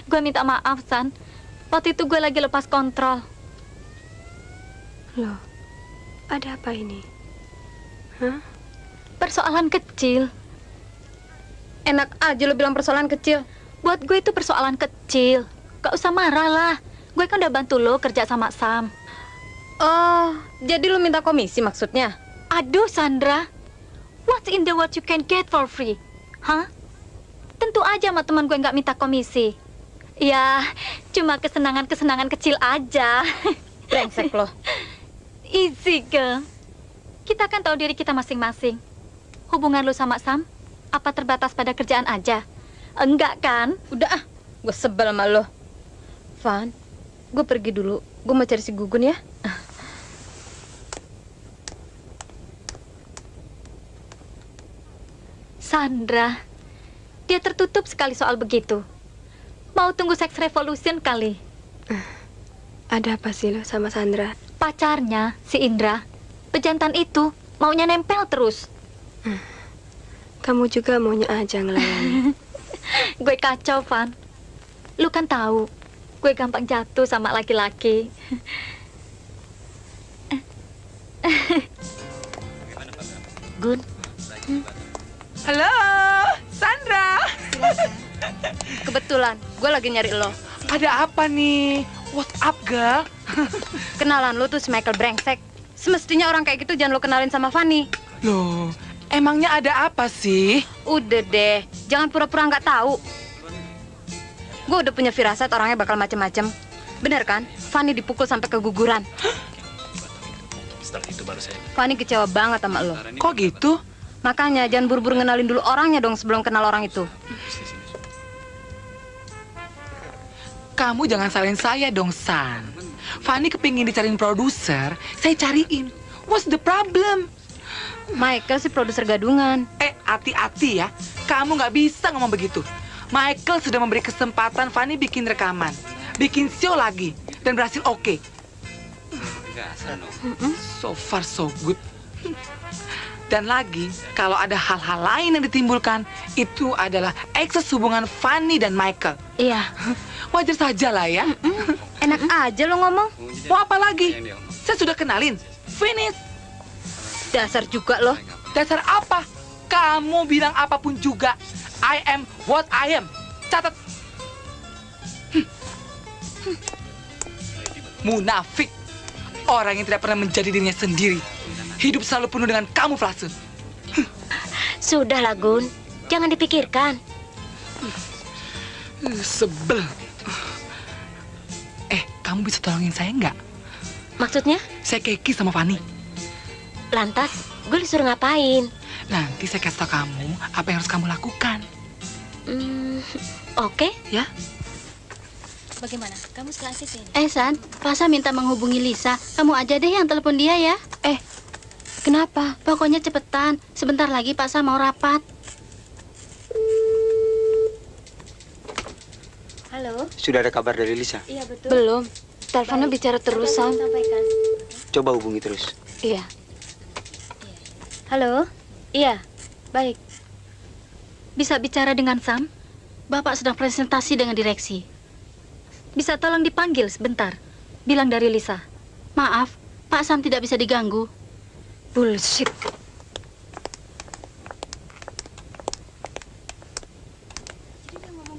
Gue minta maaf, San. Waktu itu gue lagi lepas kontrol. Loh, ada apa ini? Hah? Persoalan kecil. Enak aja lo bilang persoalan kecil. Buat gue itu persoalan kecil. Gak usah marah lah. Gue kan udah bantu lo kerja sama Sam. Oh, jadi lo minta komisi maksudnya? Aduh, Sandra. What in the world you can get for free? Hah? Tentu aja sama teman gue nggak minta komisi. Ya, cuma kesenangan-kesenangan kecil aja. Brengsek lo. Easy, girl. Kita kan tahu diri kita masing-masing. Hubungan lo sama Sam, apa terbatas pada kerjaan aja? Enggak kan? Udah ah, gue sebel sama lo. Van, gue pergi dulu. Gue mau cari si Gugun ya. Sandra, dia tertutup sekali soal begitu. Mau tunggu sex revolution kali. Ada apa sih lo sama Sandra? Pacarnya, si Indra, pejantan itu, maunya nempel terus. Kamu juga maunya aja ngelayani. Gue kacau, Van. Lu kan tahu, gue gampang jatuh sama laki-laki. Gun. Halo, Sandra. Kebetulan, gue lagi nyari lo. Ada apa nih? What's up, girl? Kenalan lo tuh si Michael brengsek. Semestinya orang kayak gitu jangan lo kenalin sama Fanny. Loh, emangnya ada apa sih? Udah deh, jangan pura-pura nggak tahu. Gue udah punya firasat orangnya bakal macem-macem. Bener kan? Fanny dipukul sampai keguguran. Setelah itu baru saya. Fanny kecewa banget sama lo. Kok gitu? Makanya jangan buru-buru ngenalin dulu orangnya dong sebelum kenal orang itu. Kamu jangan salahin saya dong, San. Fanny kepingin dicariin produser, saya cariin. What's the problem? Michael sih produser gadungan. Hati-hati ya. Kamu nggak bisa ngomong begitu. Michael sudah memberi kesempatan Fanny bikin rekaman, bikin show lagi, dan berhasil oke. So far so good. Dan lagi, kalau ada hal-hal lain yang ditimbulkan, itu adalah ekses hubungan Fanny dan Michael. Iya. Wajar saja lah ya. Enak aja lo ngomong. Mau apa lagi? Saya sudah kenalin. Finish. Dasar juga lo. Dasar apa? Kamu bilang apapun juga. I am what I am. Catat. Munafik. Orang yang tidak pernah menjadi dirinya sendiri. Hidup selalu penuh dengan kamuflase. Sudahlah, Gun. Jangan dipikirkan. Sebel. Kamu bisa tolongin saya nggak? Maksudnya? Saya keki sama Fanny. Lantas, gue disuruh ngapain? Nanti saya kasih tau kamu apa yang harus kamu lakukan. Oke. Ya. Bagaimana? Kamu sekarang sini? San, Pasa minta menghubungi Lisa. Kamu aja deh yang telepon dia ya. Kenapa? Pokoknya cepetan. Sebentar lagi Pasa mau rapat. Halo? Sudah ada kabar dari Lisa? Iya, betul. Belum. Teleponnya bicara terus, Sam. Sampaikan. Coba hubungi terus. Iya. Halo? Iya, baik. Bisa bicara dengan Sam? Bapak sedang presentasi dengan direksi. Bisa tolong dipanggil sebentar? Bilang dari Lisa. Maaf, Pak Sam tidak bisa diganggu. Bullshit.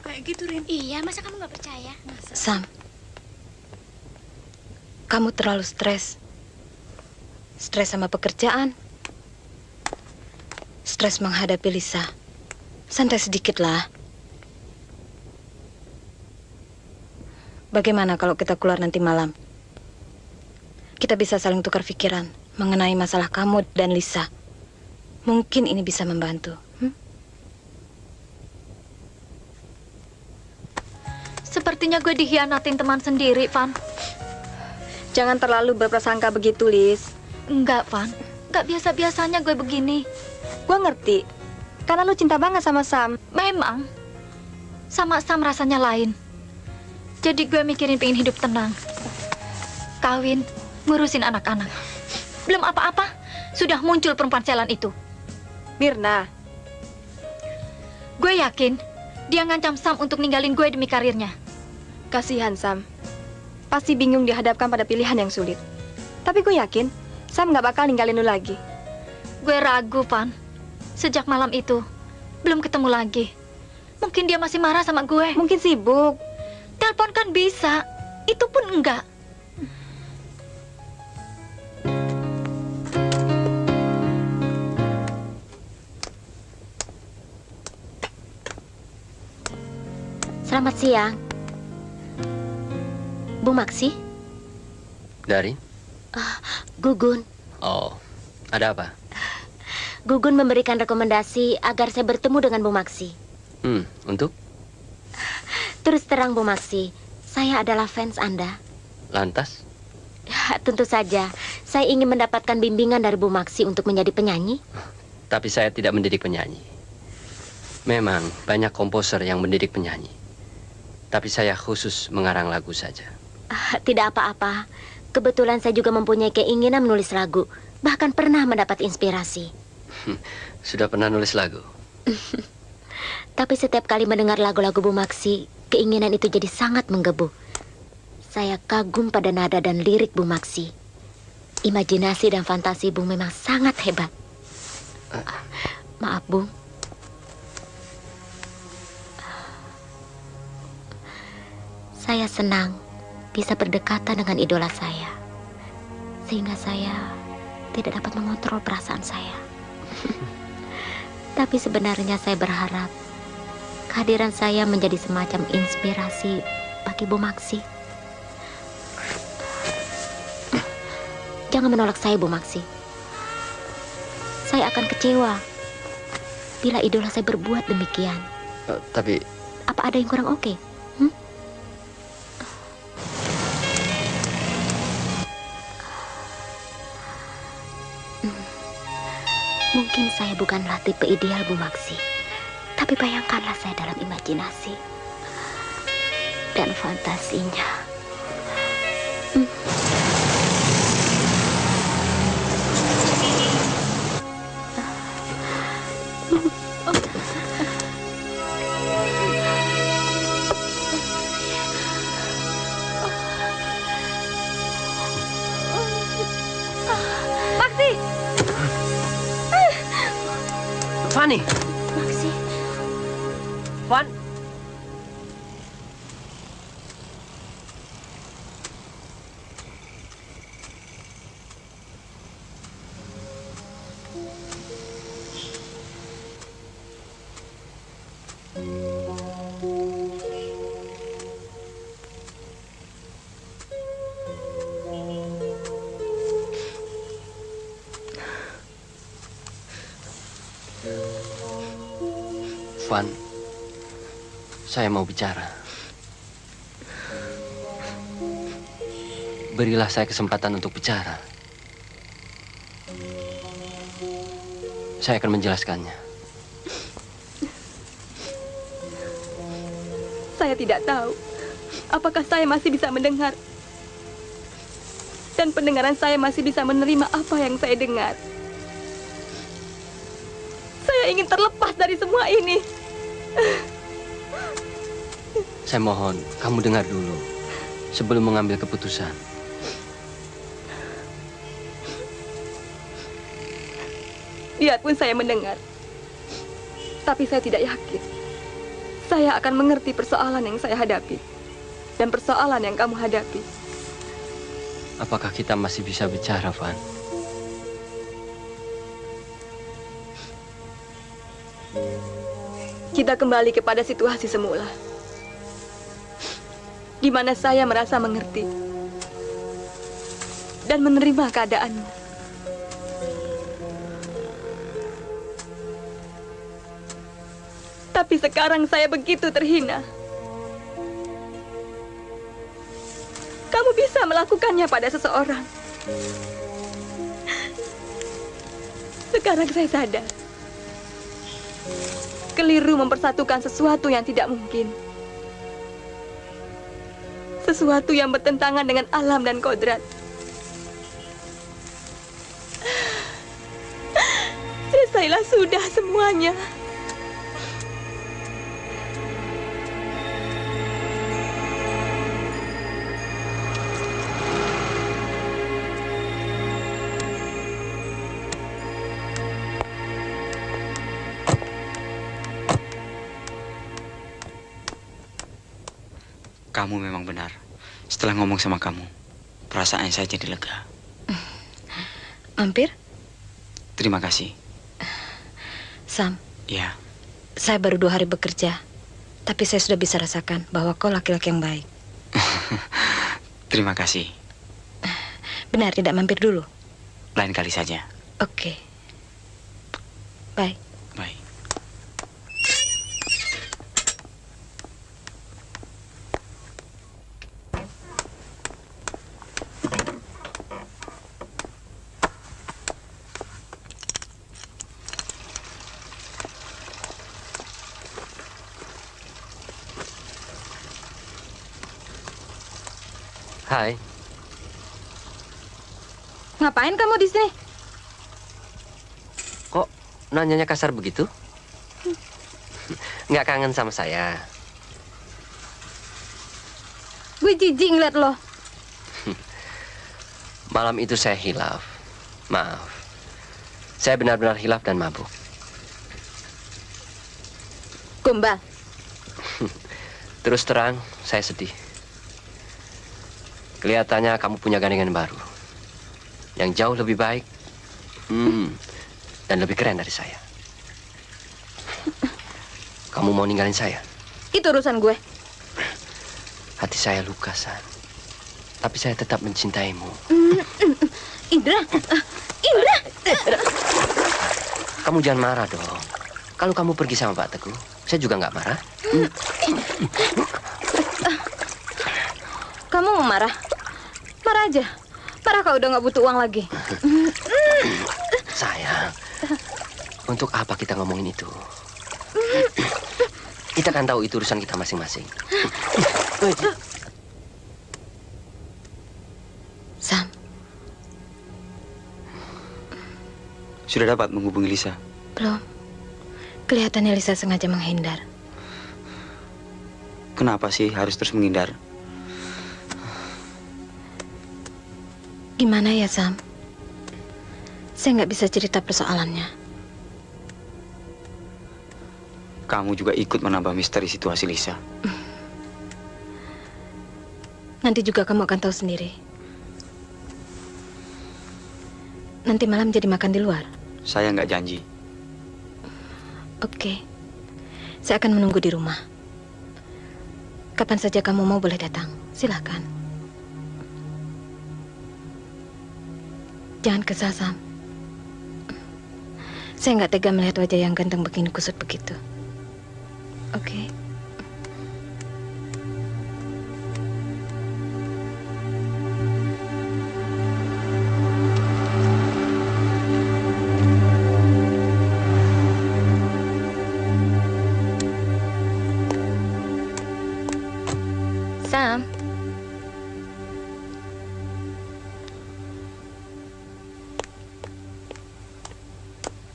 Kayak gitu, Rin. Iya, masa kamu nggak percaya? Sam, kamu terlalu stres. Stres sama pekerjaan. Stres menghadapi Lisa. Santai sedikit lah. Bagaimana kalau kita keluar nanti malam? Kita bisa saling tukar pikiran mengenai masalah kamu dan Lisa. Mungkin ini bisa membantu. Sepertinya gue dikhianatin teman sendiri, Van. Jangan terlalu berprasangka begitu, Lis. Enggak, Van. Enggak biasa-biasanya gue begini. Gue ngerti. Karena lu cinta banget sama Sam. Memang. Sama Sam rasanya lain. Jadi gue mikirin pengen hidup tenang. Kawin, ngurusin anak-anak. Belum apa-apa, sudah muncul perempuan Celan itu. Mirna. Gue yakin dia ngancam Sam untuk ninggalin gue demi karirnya. Kasihan Sam. Pasti bingung dihadapkan pada pilihan yang sulit. Tapi gue yakin Sam nggak bakal ninggalin lu lagi. Gue ragu, Van. Sejak malam itu, belum ketemu lagi. Mungkin dia masih marah sama gue. Mungkin sibuk. Telepon kan bisa. Itu pun enggak. Selamat siang. Bu Maksi? Dari? Gugun. Oh, ada apa? Gugun memberikan rekomendasi agar saya bertemu dengan Bu Maksi. Untuk? Terus terang Bu Maksi, saya adalah fans Anda. Lantas? Tentu saja, saya ingin mendapatkan bimbingan dari Bu Maksi untuk menjadi penyanyi. Tapi saya tidak mendidik penyanyi. Memang banyak komposer yang mendidik penyanyi. Tapi saya khusus mengarang lagu saja. Tidak apa-apa. Kebetulan saya juga mempunyai keinginan menulis lagu. Bahkan pernah mendapat inspirasi. Sudah pernah nulis lagu? Tapi setiap kali mendengar lagu-lagu Bu Maksi, keinginan itu jadi sangat menggebu. Saya kagum pada nada dan lirik Bu Maksi. Imajinasi dan fantasi Bung memang sangat hebat. Maaf, Bung. Saya senang bisa berdekatan dengan idola saya. Sehingga saya tidak dapat mengontrol perasaan saya. Tapi sebenarnya saya berharap kehadiran saya menjadi semacam inspirasi bagi Bu Maksi. Jangan menolak saya, Bu Maksi. Saya akan kecewa bila idola saya berbuat demikian. Tapi... Apa ada yang kurang oke? Mungkin saya bukanlah tipe ideal Bu Maksi, tapi bayangkanlah saya dalam imajinasi dan fantasinya. Maksi! Fanny. Maksi. Van. Van, saya mau bicara. Berilah saya kesempatan untuk bicara. Saya akan menjelaskannya. Saya tidak tahu apakah saya masih bisa mendengar. Dan pendengaran saya masih bisa menerima apa yang saya dengar. Saya ingin terlepas dari semua ini. Saya mohon, kamu dengar dulu sebelum mengambil keputusan. Biarpun saya mendengar, tapi saya tidak yakin saya akan mengerti persoalan yang saya hadapi dan persoalan yang kamu hadapi. Apakah kita masih bisa bicara, Van? Kita kembali kepada situasi semula, di mana saya merasa mengerti dan menerima keadaanmu. Tapi sekarang saya begitu terhina. Kamu bisa melakukannya pada seseorang. Sekarang saya sadar keliru mempersatukan sesuatu yang tidak mungkin. Sesuatu yang bertentangan dengan alam dan kodrat. Selesailah sudah semuanya. Kamu memang benar. Setelah ngomong sama kamu, perasaan saya jadi lega. Mampir? Terima kasih. Sam, Ya, saya baru 2 hari bekerja. Tapi saya sudah bisa rasakan bahwa kau laki-laki yang baik. terima kasih. Benar, tidak mampir dulu? Lain kali saja. Oke. Bye. Bye. Hai. Ngapain kamu di sini? Kok nanyanya kasar begitu? Nggak kangen sama saya? Gue jijik ngeliat lo. Malam itu saya hilaf. Maaf. Saya benar-benar hilaf dan mabuk. Gombal. Terus terang, saya sedih. Kelihatannya kamu punya gandengan baru. Yang jauh lebih baik. Dan lebih keren dari saya. Kamu mau ninggalin saya? Itu urusan gue. Hati saya luka, San. Tapi saya tetap mencintaimu. Indra. Indra. Kamu jangan marah dong. Kalau kamu pergi sama Pak Teguh, saya juga nggak marah. Kamu mau marah? Marah aja. Marah kalau udah nggak butuh uang lagi. Sayang, untuk apa kita ngomongin itu? Kita kan tahu itu urusan kita masing-masing. Sam. Sudah dapat menghubungi Lisa? Belum. Kelihatannya Lisa sengaja menghindar. Kenapa sih harus terus menghindar? Gimana ya, Sam? Saya nggak bisa cerita persoalannya. Kamu juga ikut menambah misteri situasi Lisa. Nanti juga kamu akan tahu sendiri. Nanti malam jadi makan di luar. Saya nggak janji. Oke. Saya akan menunggu di rumah. Kapan saja kamu mau boleh datang. Silakan. Jangan kesal, Sam. Saya nggak tega melihat wajah yang ganteng begini kusut begitu. Oke. Sam.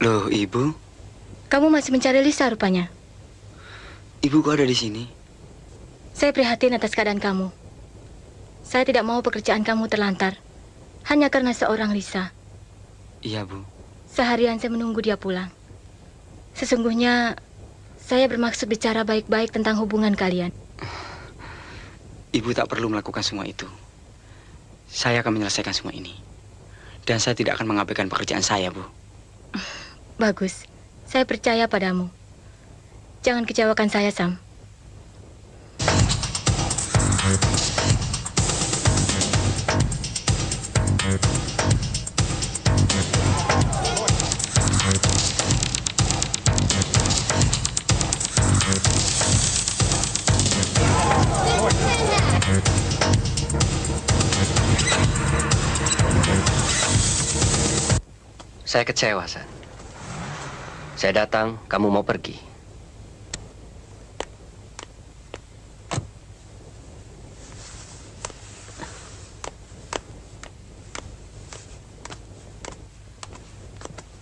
Loh, Ibu? Kamu masih mencari Lisa rupanya. Ibu kok ada di sini? Saya prihatin atas keadaan kamu. Saya tidak mau pekerjaan kamu terlantar. Hanya karena seorang Lisa. Iya, Bu. Seharian saya menunggu dia pulang. Sesungguhnya, saya bermaksud bicara baik-baik tentang hubungan kalian. Ibu tak perlu melakukan semua itu. Saya akan menyelesaikan semua ini. Dan saya tidak akan mengabaikan pekerjaan saya, Bu. Bagus. Saya percaya padamu. Jangan kecewakan saya, Sam. Saya kecewa, San. Saya datang, kamu mau pergi.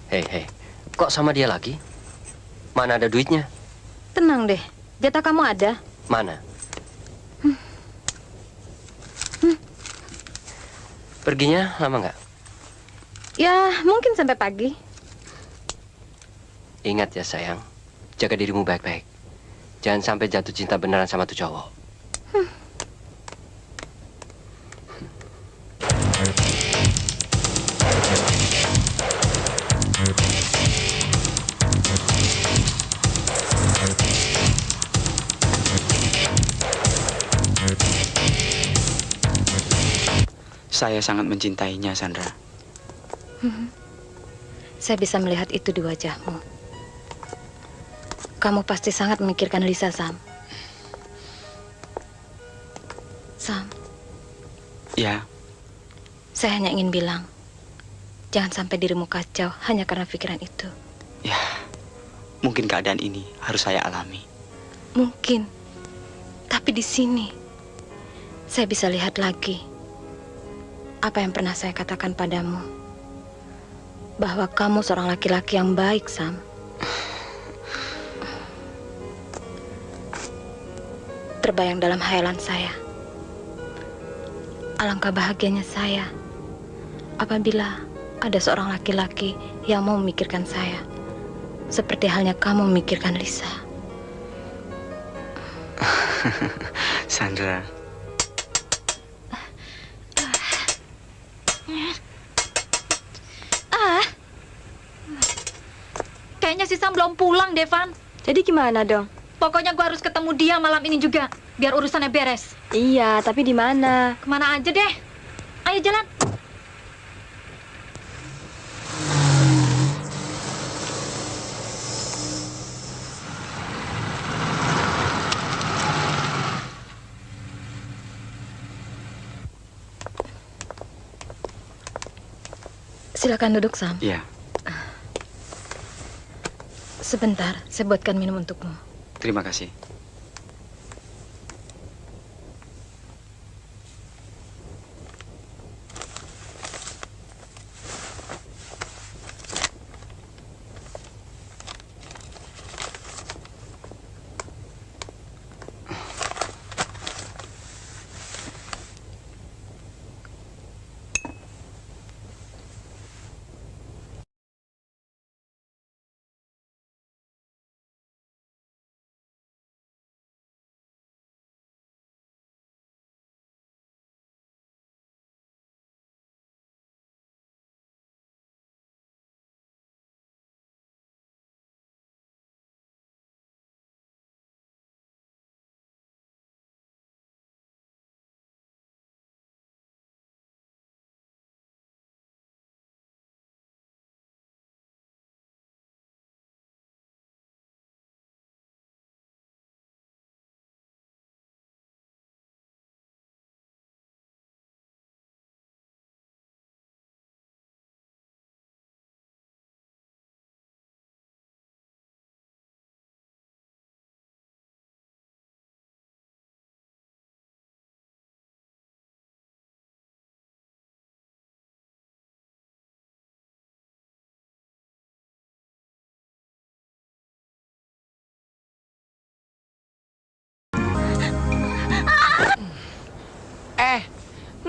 Hei, kok sama dia lagi? Mana ada duitnya? Tenang deh, jatah kamu ada. Mana? Perginya lama nggak? Ya, mungkin sampai pagi. Ingat ya sayang, jaga dirimu baik-baik. Jangan sampai jatuh cinta beneran sama tuh cowok. Saya sangat mencintainya, Sandra. Saya bisa melihat itu di wajahmu. Kamu pasti sangat memikirkan Lisa, Sam. Sam. Ya. Saya hanya ingin bilang, jangan sampai dirimu kacau hanya karena pikiran itu. Ya, mungkin keadaan ini harus saya alami. Mungkin. Tapi di sini, saya bisa lihat lagi apa yang pernah saya katakan padamu. Bahwa kamu seorang laki-laki yang baik, Sam. Terbayang dalam khayalan saya. Alangkah bahagianya saya apabila ada seorang laki-laki yang mau memikirkan saya. Seperti halnya kamu memikirkan Lisa. Sandra. Kayaknya si Sam belum pulang, Devan. Jadi gimana dong? Pokoknya gua harus ketemu dia malam ini juga, biar urusannya beres. Iya, tapi di mana? Kemana aja deh. Ayo jalan. Silakan duduk, Sam. Iya. Sebentar, saya buatkan minum untukmu. Terima kasih.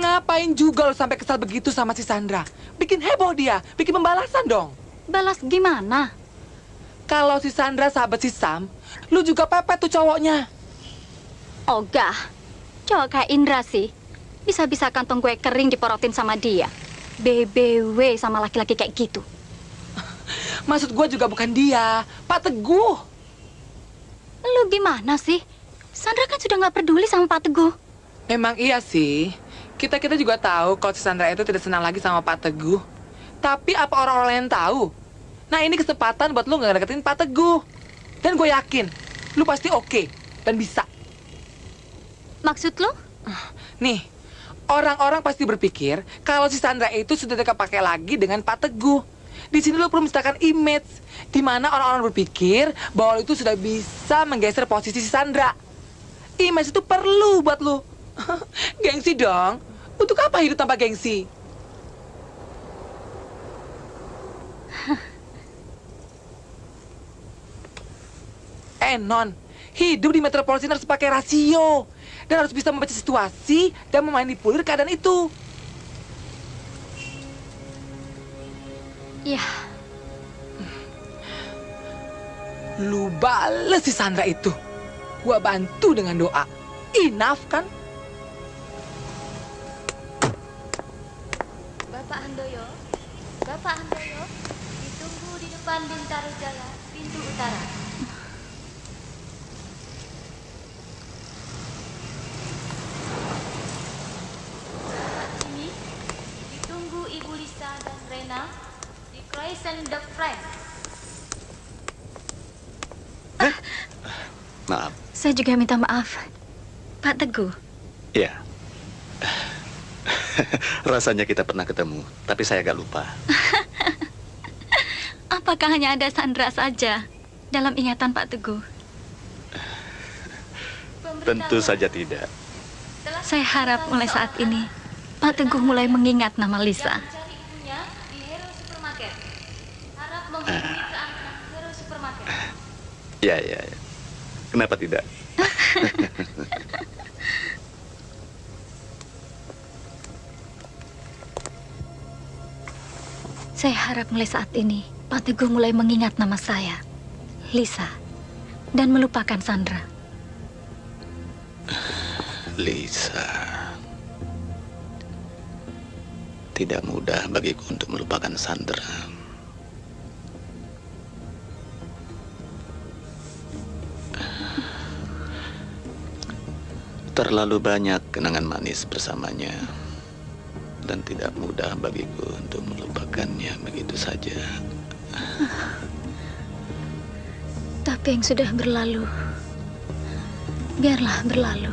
Ngapain juga lo sampai kesal begitu sama si Sandra? Bikin heboh dia, bikin pembalasan dong. Balas gimana? Kalau si Sandra sahabat si Sam, lu juga pepet tuh cowoknya. Ogah, cowok kayak Indra sih. Bisa-bisa kantong gue kering diporotin sama dia. BBW sama laki-laki kayak gitu. Maksud gue juga bukan dia, Pak Teguh. Lu gimana sih? Sandra kan sudah nggak peduli sama Pak Teguh. Memang iya sih. Kita juga tahu kalau si Sandra itu tidak senang lagi sama Pak Teguh. Tapi apa orang-orang lain tahu? Nah ini kesempatan buat lu nggak deketin Pak Teguh. Dan gue yakin, lu pasti oke dan bisa. Maksud lu? Nih, orang-orang pasti berpikir kalau si Sandra itu sudah tidak pakai lagi dengan Pak Teguh. Di sini lo perlu menciptakan image di mana orang-orang berpikir bahwa lo itu sudah bisa menggeser posisi si Sandra. Image itu perlu buat lo. Gengsi dong. Untuk apa hidup tanpa gengsi? Non, hidup di metropolis ini harus pakai rasio dan harus bisa membaca situasi dan memanipulir keadaan itu. Ya. Lu bales si Sandra itu. Gua bantu dengan doa. Enough kan? Bapak Handoyo, ditunggu di depan Bintaro Jaya, pintu utara. Ini ditunggu Ibu Lisa dan Rena di Crescent the Friends. Maaf. Saya juga minta maaf, Pak Teguh. Ya. Rasanya kita pernah ketemu, tapi saya agak lupa. Apakah hanya ada Sandra saja dalam ingatan Pak Teguh? Tentu saja tidak. Saya harap mulai saat ini Pak Teguh mulai mengingat nama Lisa. Cari ibunya di Hero Supermarket. Harap menghubungi seangkatan Hero Supermarket. Ya. Kenapa tidak? Saya harap mulai saat ini Pak Teguh mulai mengingat nama saya, Lisa, dan melupakan Sandra. Lisa. Tidak mudah bagiku untuk melupakan Sandra. Terlalu banyak kenangan manis bersamanya. Dan tidak mudah bagiku untuk melupakannya begitu saja. Tapi yang sudah berlalu, biarlah berlalu.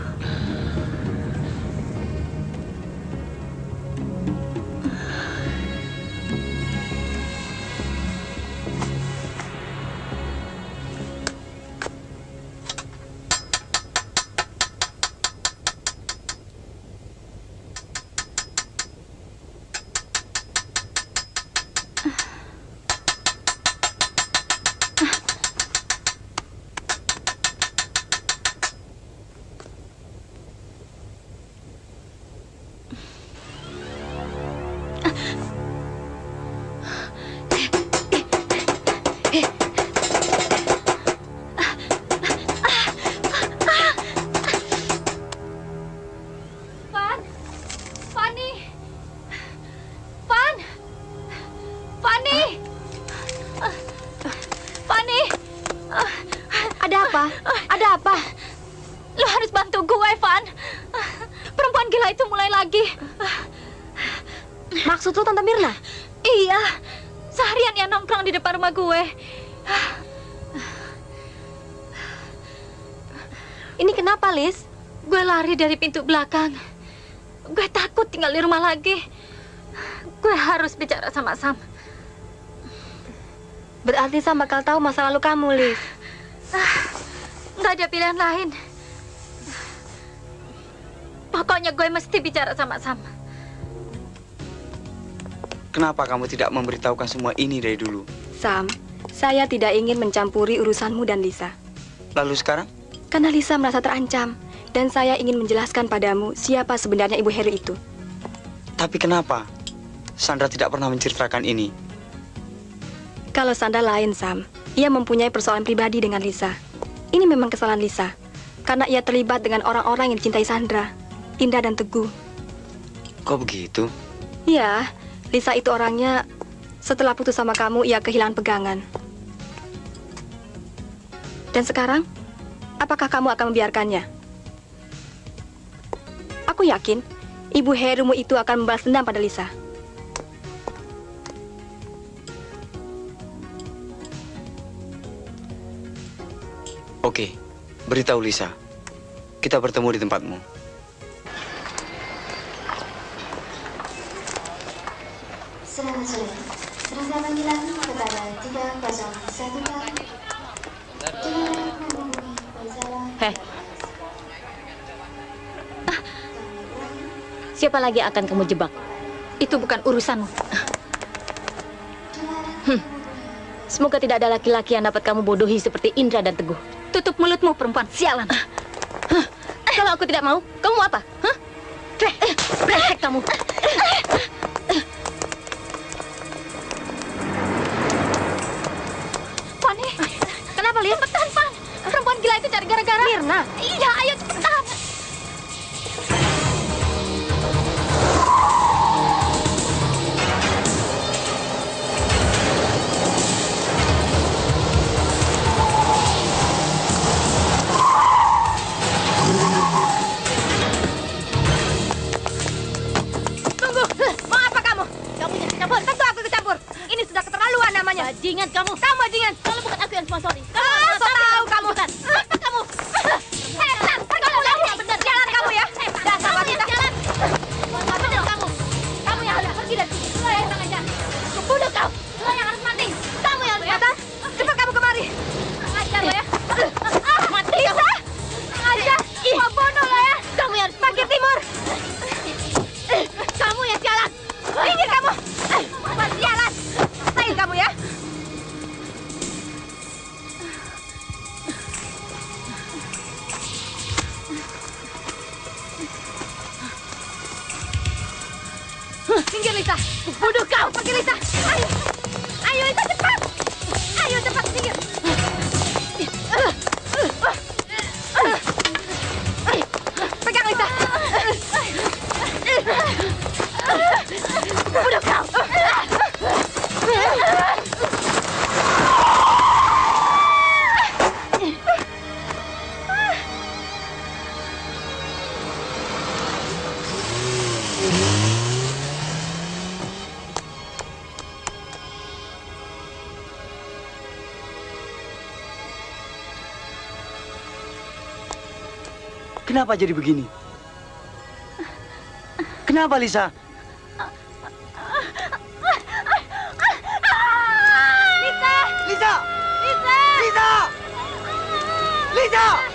Maksud lu Tante Mirna? Iya, seharian ya nongkrong di depan rumah gue. Ini kenapa, Lis? Gue lari dari pintu belakang. Gue takut tinggal di rumah lagi. Gue harus bicara sama Sam. Berarti Sam bakal tahu masa lalu kamu, Lis. Nggak ada pilihan lain. Pokoknya gue mesti bicara sama Sam. Kenapa kamu tidak memberitahukan semua ini dari dulu? Sam, saya tidak ingin mencampuri urusanmu dan Lisa. Lalu sekarang? Karena Lisa merasa terancam, dan saya ingin menjelaskan padamu siapa sebenarnya Ibu Heru itu. Tapi kenapa? Sandra tidak pernah menceritakan ini. Kalau Sandra lain, Sam. Ia mempunyai persoalan pribadi dengan Lisa. Ini memang kesalahan Lisa, karena ia terlibat dengan orang-orang yang dicintai Sandra, Indra dan Teguh. Kok begitu? Iya, Lisa itu orangnya, setelah putus sama kamu, ia kehilangan pegangan. Dan sekarang, apakah kamu akan membiarkannya? Aku yakin, Ibu Herumu itu akan membalas dendam pada Lisa. Oke, beritahu Lisa. Kita bertemu di tempatmu. Selamat sore. Serangga Anda laki-laki kepada 301 Pak. Jangan menghubungi masalah. Heh. Siapa lagi akan kamu jebak? Itu bukan urusanmu. Semoga tidak ada laki-laki yang dapat kamu bodohi seperti Indra dan Teguh. Tutup mulutmu, perempuan sialan. Kalau aku tidak mau, kamu mau apa? Hah? Brengsek kamu. Fanny, kenapa lihat cepetan, Pan? Perempuan gila itu cari gara-gara. Mirna. Iya, ayo cepetan. Tunggu, mau apa kamu? Kamu jangan campur. Tentu aku kecampur. Ini sudah keterlaluan namanya. Bajingan kamu. Kamu bajingan. Kalau bukan aku yang sponsori. So tahu kamu. Apa kamu? Setan, kamu benar. Jalan kamu ya. Dasar wanita. Benar kamu. Kamu yang harus pergi dari sini. Lo yang kurang ajar. Aku bunuh kau. Lo yang harus mati. Kamu yang harus Mata, cepat kamu kemari. ajar lo ya. Mati Lisa, ajar. Mau bunuh lo ya. Kamu yang harus Bagi timur. Kamu yang jalan. Minggir kamu. Sialan. Rasain kamu ya. Minggir Lisa. Bunuh kau. Pergi Lisa. Ayo. Ayo Lisa cepat. Ayo cepat minggir. Pegang Lisa. Bunuh kau. Kenapa jadi begini? Kenapa, Lisa? Lisa. Lisa! Lisa. Lisa! Lisa!